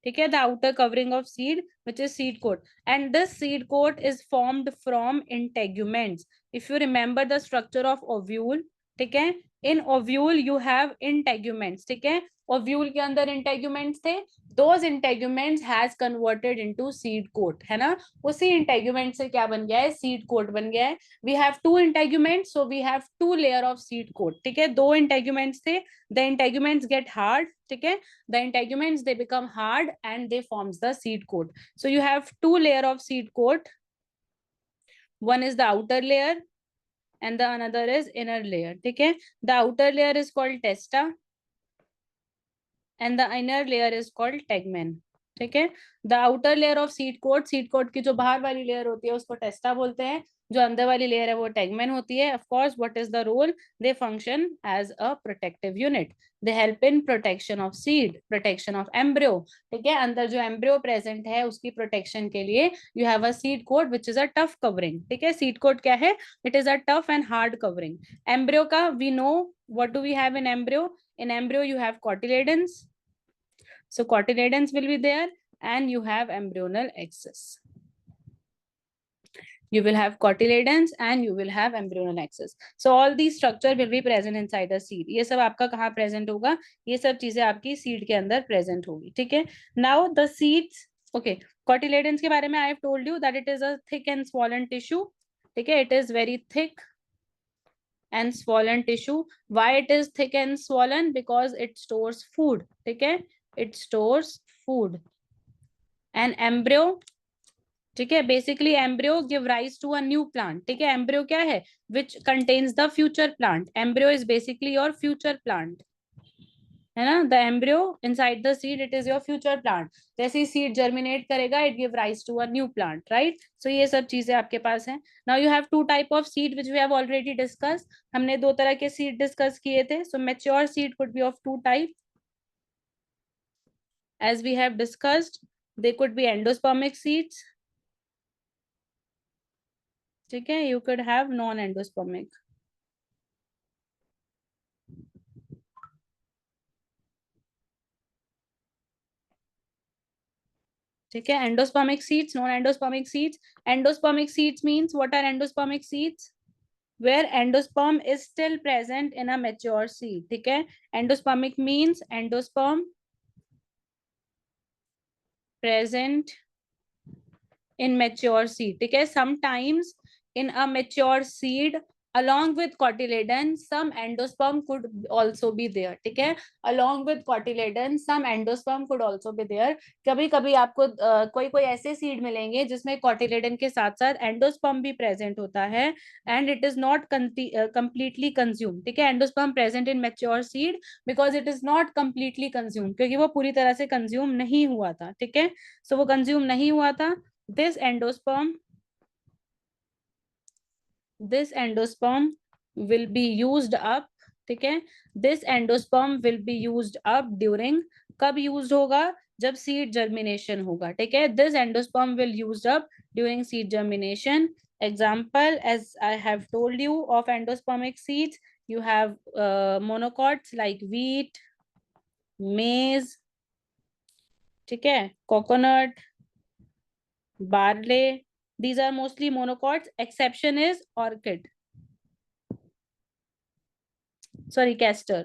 ठीक है, the outer covering of seed which is seed coat, and this seed coat is formed from integuments. If you remember the structure of ovule, ठीक है, in ovule you have integuments, ठीक है, ovule के अंदर integuments थे, those integuments has converted into seed coat, है ना। उसी इंटेग्यूमेंट से क्या बन गया है, सीड कोट बन गया है। We have two integuments, so we have two layer of seed coat, ठीक है, दो इंटेग्यूमेंट्स थे, द इंटेग्यूमेंट्स गेट हार्ड, ठीक है, the integuments they become hard and they forms the seed coat. So you have two layer of seed coat, one is the outer layer and the another is inner layer, ठीक है। The outer layer is called testa and the inner layer is called tegmen, ठीक है। The outer layer of seed coat की जो बाहर वाली layer होती है उसको टेस्टा बोलते हैं, जो अंदर वाली लेयर है वो टेगमेन होती है। Of course what is the role, they function as a protective unit, they help in protection of seed, protection of embryo, ठीक है। अंदर जो एम्ब्रियो प्रेजेंट है उसकी प्रोटेक्शन के लिए you have a seed coat which is a tough covering, ठीक है। सीड कोट क्या है, it is a tough and hard covering. Embryo का we know what do we have in embryo, in embryo you have cotyledons, so cotyledons will be there and you have embryonal axis, you will have cotyledons and you will have embryonal axis, so all these structure will be present inside the seed। ये सब आपका कहाँ present होगा, ये सब चीजें आपकी seed के अंदर present होगी, ठीक है। now the seeds okay, cotyledons के बारे में I have told you that it is a thick and swollen tissue. ठीक है, it is very thick and swollen tissue. Why it is thick and swollen? Because it stores food. ठीक है, it stores food. An embryo, ठीक है, basically embryo give rise to a new plant. ठीक है, embryo क्या है? Which contains the future plant. Embryo is basically your future plant. है ना, the embryo inside the seed it is your future plant. जैसे ही सीड जर्मिनेट करेगा it give rise to a new plant, right. So ये सब चीजें आपके पास हैं. Now you have two type of seed which we have already discuss. हमने दो तरह के सीड डिस्कस किए थे. So mature seed could be of two type as we have discussed. They could be endospermic seeds. ठीक है, you could have non endospermic. ठीक है, endospermic seeds, non endospermic seeds. Endospermic seeds means, what are endospermic seeds? Where endosperm is still present in a mature seed. ठीक है, endospermic means endosperm present in mature seed. ठीक है, sometimes in a mature seed along with cotyledon some endosperm could also be there. ठीक है, along with cotyledon some endosperm could also be there. कभी कभी आपको कोई कोई ऐसे सीड मिलेंगे जिसमें cotyledon के साथ साथ endosperm भी present होता है and it is not completely consumed. ठीक है, endosperm present in mature seed because it is not completely consumed, क्योंकि वो पूरी तरह से consume नहीं हुआ था. ठीक है, so वो consume नहीं हुआ था. This endosperm will be used up. ठीक है, this endosperm will be used up during, कब used होगा? जब seed germination होगा. ठीक है, this endosperm will used up during seed germination. Example, as I have told you of endospermic seeds, you have monocots like wheat, maize, ठीक है, coconut, barley. These are mostly monocots. Exception is orchid. Sorry, castor,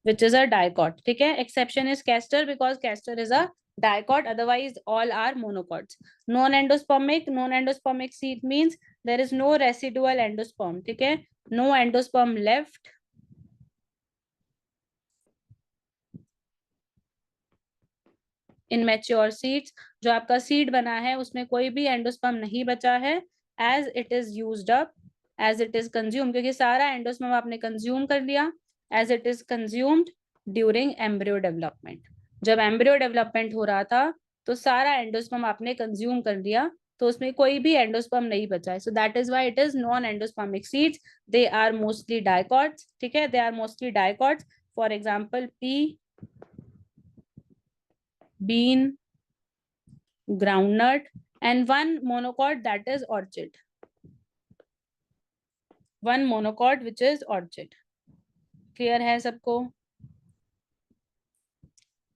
which is a dicot. ठीक है, exception is castor because castor is a dicot. Otherwise, all are monocots. Non-endospermic. Non-endospermic seed means there is no residual endosperm. ठीक है, no endosperm left. In mature seeds, जो आपका seed बना है उसमें कोई भी एंडोस्पर्म नहीं बचा है as it is used up, as it is consume, क्योंकि सारा एंडोस्पर्म आपने कंज्यूम कर लिया. As it is consumed during embryo development. जब एम्ब्रियो डेवलपमेंट हो रहा था तो सारा एंडोस्पर्म आपने कंज्यूम कर लिया, तो उसमें कोई भी एंडोस्पर्म नहीं बचा है. So that is why it is non endospermic seeds. They are mostly dicots. ठीक है, they are mostly dicots. For example pea, bean, groundnut, and one monocot, that is orchid. One monocot which is orchid. Clear है सबको?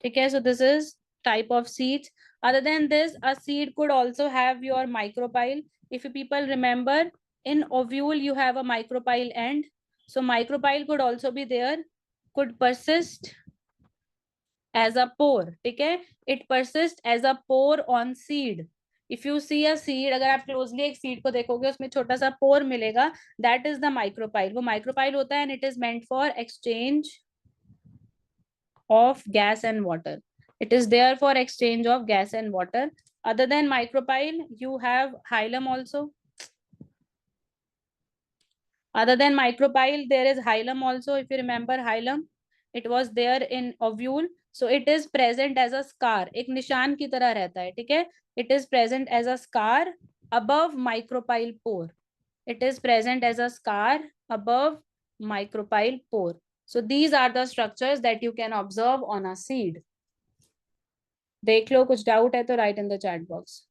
ठीक है, so this is type of seeds. Other than this, a seed could also have your micropyle. If you people remember, in ovule you have a micropyle end. So micropyle could also be there, could persist as a pore. ठीक है, it persists as a pore on seed. If you see a seed, अगर आप closely एक seed को देखोगे उसमें छोटा सा pore मिलेगा, that is the micropyle. वो micropyle होता है and it is meant for exchange of gas and water. It is there for exchange of gas and water. Other than micropyle, you have hilum also. Other than micropyle, there is hilum also. If you remember hilum, it was there in ovule. So it is present as a scar. एक निशान की तरह रहता है. ठीक है, it is present as a scar above micropyle pore. It is present as a scar above micropyle pore. So these are the structures that you can observe on a seed. देख लो, कुछ डाउट है तो write in the chat box.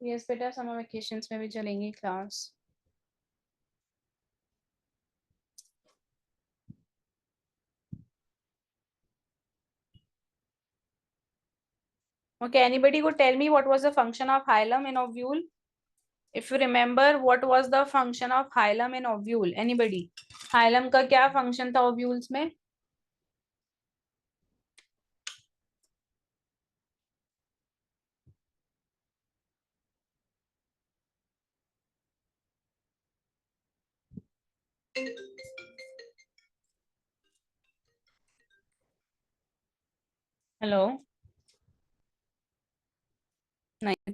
Yes बेटा, summer vacations में भी चलेंगी class. Okay, anybody could tell me what was the function of hilum in ovule? If you remember, what was the function of hilum in ovule? Anybody? Hilum का क्या function था ovules में? Hello? नहीं।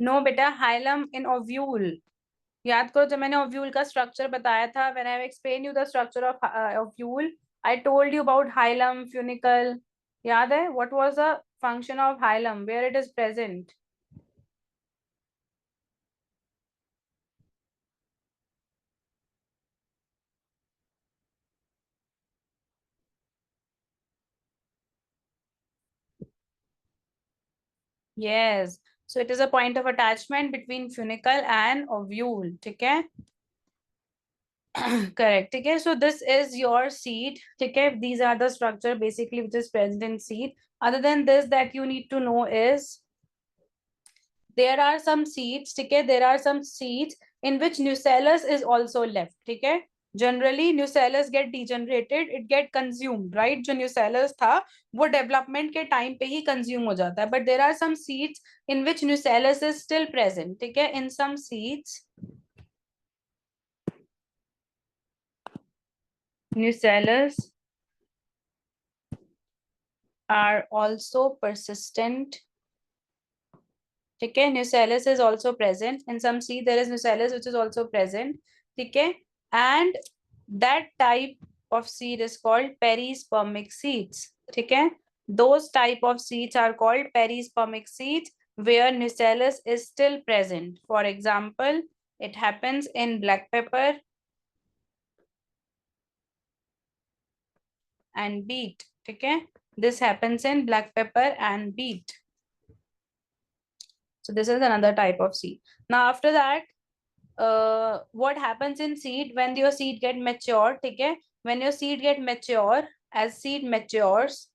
No बेटा, hilum इन ovule. याद करो जब मैंने ओव्यूल का स्ट्रक्चर बताया था, when I explain you the structure of ovule, I told you about hilum, funicle. याद है? What was the function of hilum, where it is present? Yes. So it is a point of attachment between funicle and ovule. ठीक है? Correct. ठीक है? So this is your seed. ठीक है? These are the structure basically which is present in seed. Other than this, that you need to know is there are some seeds. ठीक है? There are some seeds in which nucellus is also left. ठीक है? Generally nucellus get degenerated, it get consumed, right? जो nucellus था वो development के time पे ही consume हो जाता है, but there are some seeds in which nucellus is still present. ठीक है? In some seeds nucellus are also persistent. ठीक है? nucellus is also present in some seed, there is nucellus which is also present. ठीक है? And that type of seed is called perispermic seeds. ठीक है? Those type of seeds are called perispermic seeds where nucellus is still present. For example, it happens in black pepper and beet. ठीक है? This happens in black pepper and beet. So this is another type of seed. Now after that, what happens in seed when your seed get mature? ठीक है? When your seed get mature, as seed matures,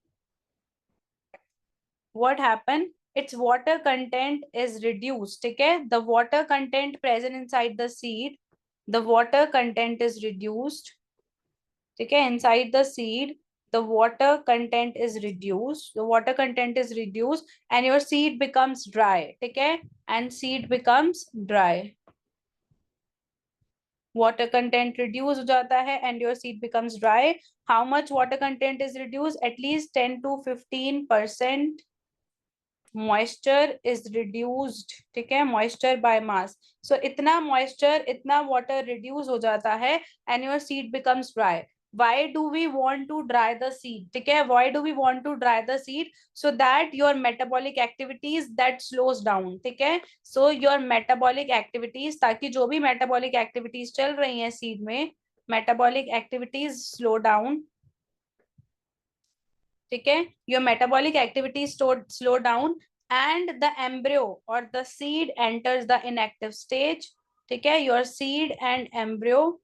what happen? Its water content is reduced. ठीक है? The water content present inside the seed, the water content is reduced. ठीक है? Inside the seed, the water content is reduced. The water content is reduced, and your seed becomes dry. ठीक है? And seed becomes dry. Water content reduce हो जाता है and your seed becomes dry. How much water content is reduced? At least 10 to 15% moisture is reduced. ठीक है? Moisture by mass. So इतना moisture, इतना water reduce हो जाता है and your seed becomes dry. Why do we want to dry the seed? ठीक है? Why do we want to dry the seed? So that your metabolic activities that slows down. ठीक है? So your metabolic activities, ताकि जो भी metabolic activities चल रही हैं seed में, metabolic activities slow down. ठीक है? Your metabolic activities slow down and the embryo or the seed enters the inactive stage. ठीक है? Your seed and embryo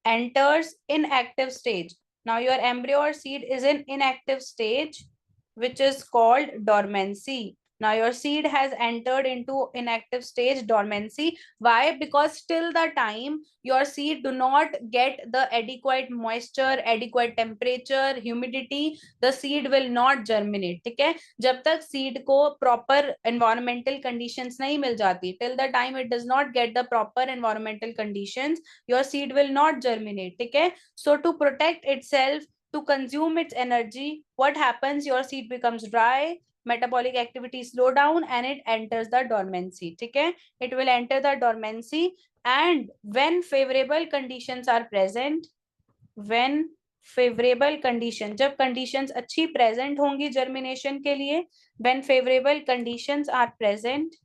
enters inactive stage. Now your embryo or seed is in inactive stage, which is called dormancy. Now your seed has entered into inactive stage, dormancy. Why? Because till the time your seed do not get the adequate moisture, adequate temperature, humidity, the seed will not germinate. ठीक है, जब तक seed को proper environmental conditions नहीं मिल जाती, till the time it does not get the proper environmental conditions, your seed will not germinate. ठीक है, so to protect itself, to consume its energy, what happens? Your seed becomes dry, metabolic activity slow down, and it enters the dormancy. ठीक है, it will enter the dormancy. And when favorable conditions are present, when favorable condition, जब conditions अच्छी present होंगी germination के लिए, when favorable conditions are present,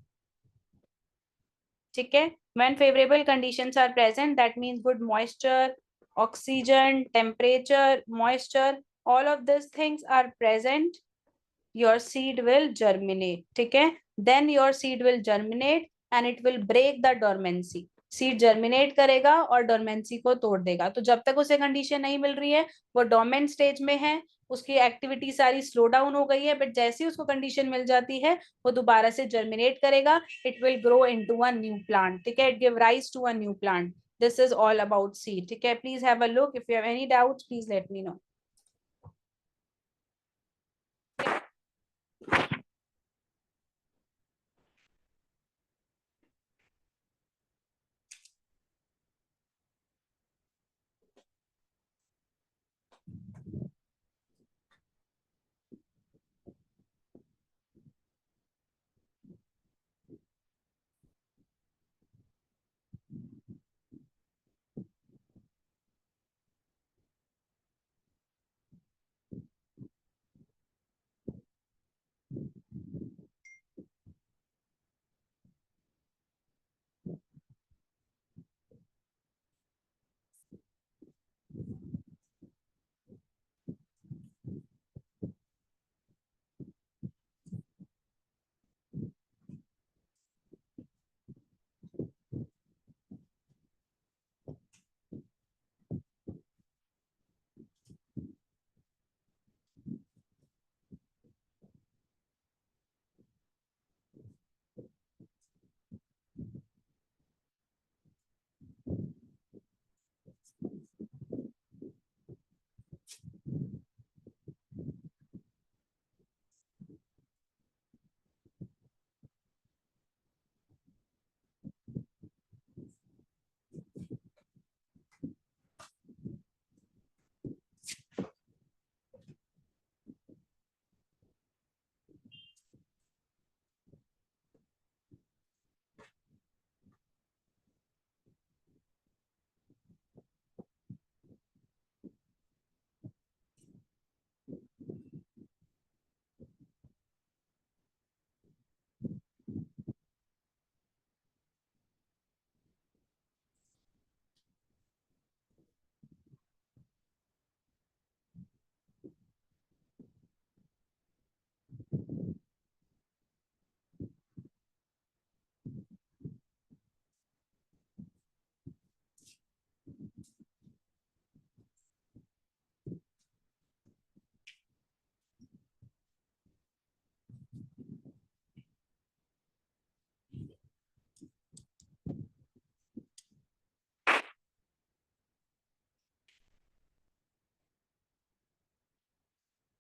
ठीक है, when favorable conditions are present, that means good moisture, oxygen, temperature, moisture, all of these things are present, your seed will germinate. ठीक है, then your seed will germinate and it will break the dormancy. Seed germinate करेगा और dormancy को तोड़ देगा. तो जब तक उसे कंडीशन नहीं मिल रही है, वो डोरमेंट स्टेज में है, उसकी एक्टिविटी सारी स्लो डाउन हो गई है, बट जैसे ही उसको कंडीशन मिल जाती है, वो दोबारा से जर्मिनेट करेगा. It will grow into a new plant. ठीक है, it give rise to a new plant. This is all about seed. ठीक है, please have a look. If you have any doubts, please let me know.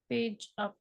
Page up.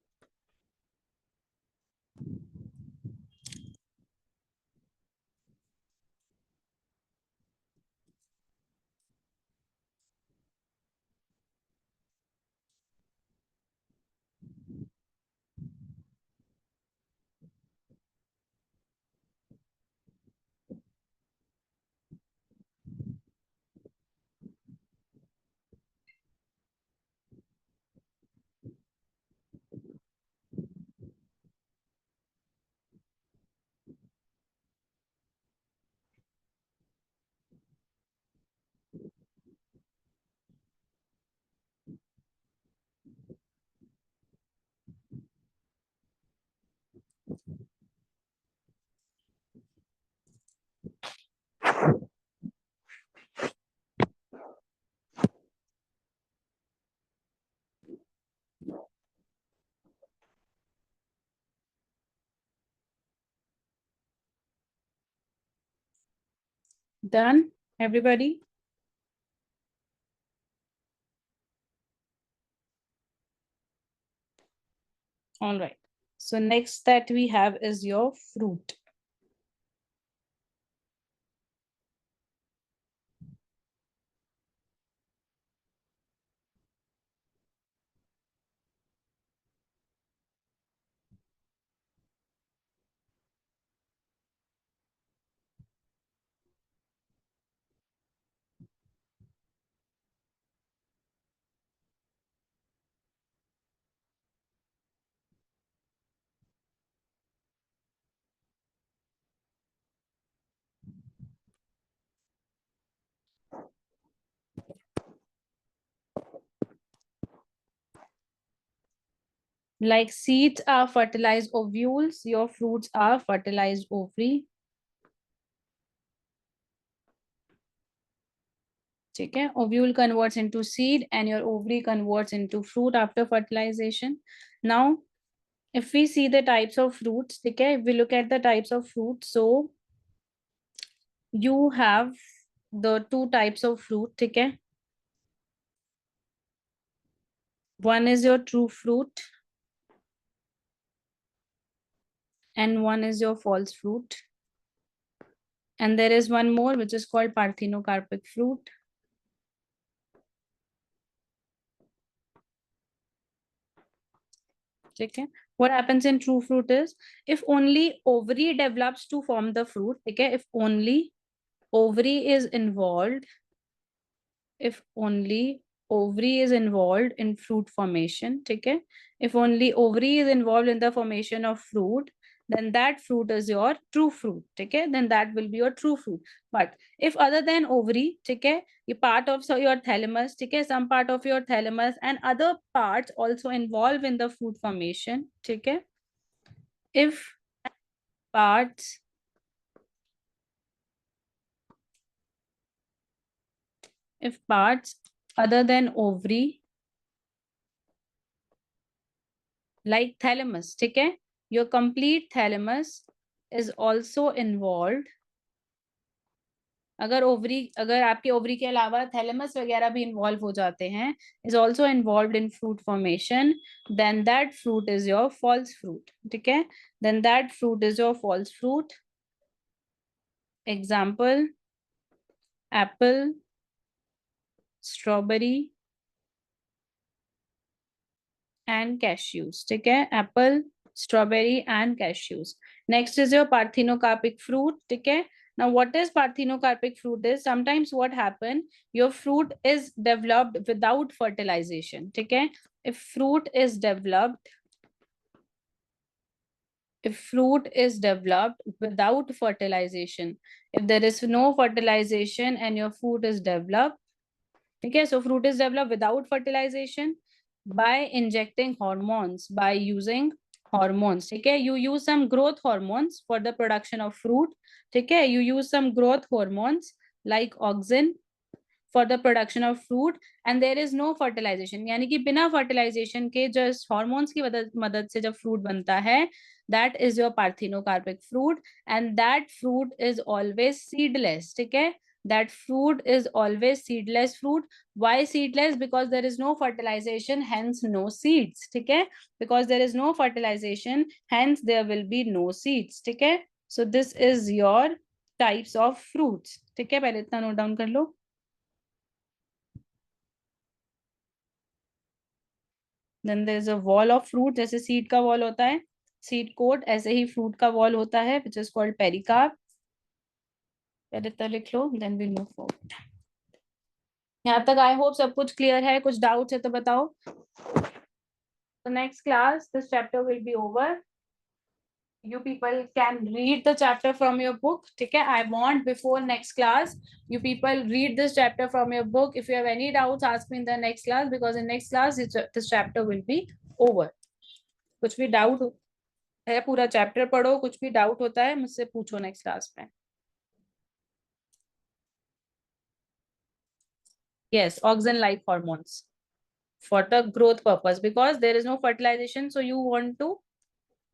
Done, everybody? All right. So next that we have is your fruit. Like seeds are fertilized ovules, your fruits are fertilized ovary. Okay, ovule converts into seed and your ovary converts into fruit after fertilization. Now, if we see the types of fruits, okay, if we look at the types of fruits, so you have the two types of fruit, okay. One is your true fruit and one is your false fruit. And there is one more which is called parthenocarpic fruit. Okay. What happens in true fruit is if only ovary develops to form the fruit, okay, if only ovary is involved, if only ovary is involved in fruit formation, okay, if only ovary is involved in the formation of fruit, then that fruit is your true fruit, okay, then that will be your true fruit. But if other than ovary, okay, a part of your thalamus, okay, some part of your thalamus and other parts also involved in the fruit formation, okay, if parts if parts other than ovary like thalamus, ठीक है, your complete thalamus is also involved. अगर ovary अगर आपके ovary के अलावा thalamus वगैरह भी involve हो जाते हैं, is also involve in fruit formation, then that fruit is your false fruit, ठीक है, then that fruit is your false fruit. Example apple, strawberry and cashews, ठीक है, apple, strawberry and cashews. Next is your parthenocarpic fruit, ठीक है. Now what is parthenocarpic fruit is sometimes what happen, your fruit is developed without fertilization, ठीक है. if fruit is developed if fruit is developed without fertilization, if there is no fertilization and your fruit is developed, okay, so fruit is developed without fertilization by injecting hormones, by using hormones, okay, you use some growth hormones for the production of fruit, okay, you use some growth hormones like auxin for the production of fruit and there is no fertilization, यानी कि बिना fertilization के just hormones की मदद से जब fruit बनता है, that is your parthenocarpic fruit and that fruit is always seedless, ठीक है, that fruit is always seedless fruit. Why seedless? Because there is no fertilization, hence no seeds, ठीक है, because there is no fertilization, hence there will be no seeds, ठीक है. So this is your types of fruits, ठीक है, पहले इतना note down कर लो. Then there is a wall of fruit, जैसे सीड का वॉल होता है, सीड कोट, ऐसे ही फ्रूट का वॉल होता है विच इज कॉल्ड पेरिकार्प. पहले तो लिख लो, देन वी मूव फॉरवर्ड. यहाँ तक आई होप सब कुछ क्लियर है, कुछ डाउट्स है तो बताओ. So next class this chapter will be over. You people can read the chapter from your book, ठीक है. I want before next class you people read this chapter from your book. If you have any doubts ask me in the next class, because in next class this chapter will be over. कुछ भी doubt है पूरा chapter पढ़ो, कुछ भी doubt होता है मुझसे पूछो नेक्स्ट क्लास में. Yes, auxin like hormones for the growth purpose, because there is no fertilization, so you want to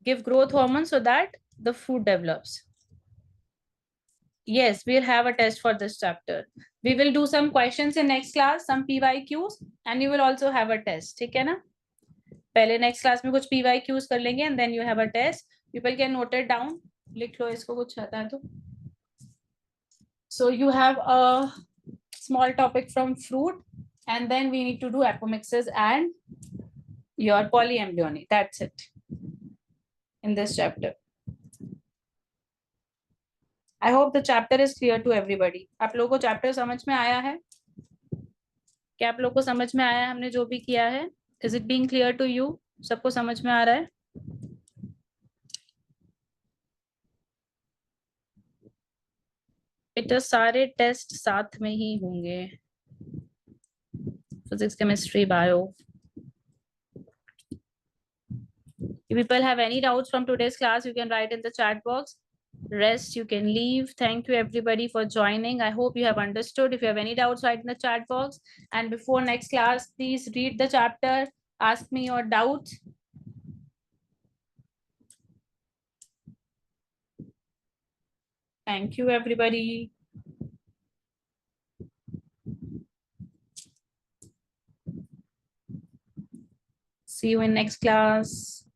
give growth hormones so that the fruit develops. Yes, we'll have a test for this chapter. We will do some questions in next class, some PYQs, and you will also have a test. ठीक है ना? पहले next class में कुछ PYQs कर लेंगे, and then you have a test. People can note it down. लिख लो इसको, कुछ आता है तो. So you have a small topic from fruit, and then we need to do apomixis and your polyembryony. That's it in this chapter. I hope the chapter is clear to everybody. आप लोगों को chapter समझ में आया है? क्या आप लोगों को समझ में आया है हमने जो भी किया है? Is it being clear to you? सबको समझ में आ रहा है? बेटा सारे टेस्ट साथ में ही होंगे. Physics, chemistry, bio. If people have any doubts from today's class, you can write in the chat box. Rest, you can leave. Thank you everybody for joining. I hope you have understood. If you have any doubts, write in the chat box. And before next class, please read the chapter. Ask me your doubts. Thank you everybody. See you in next class.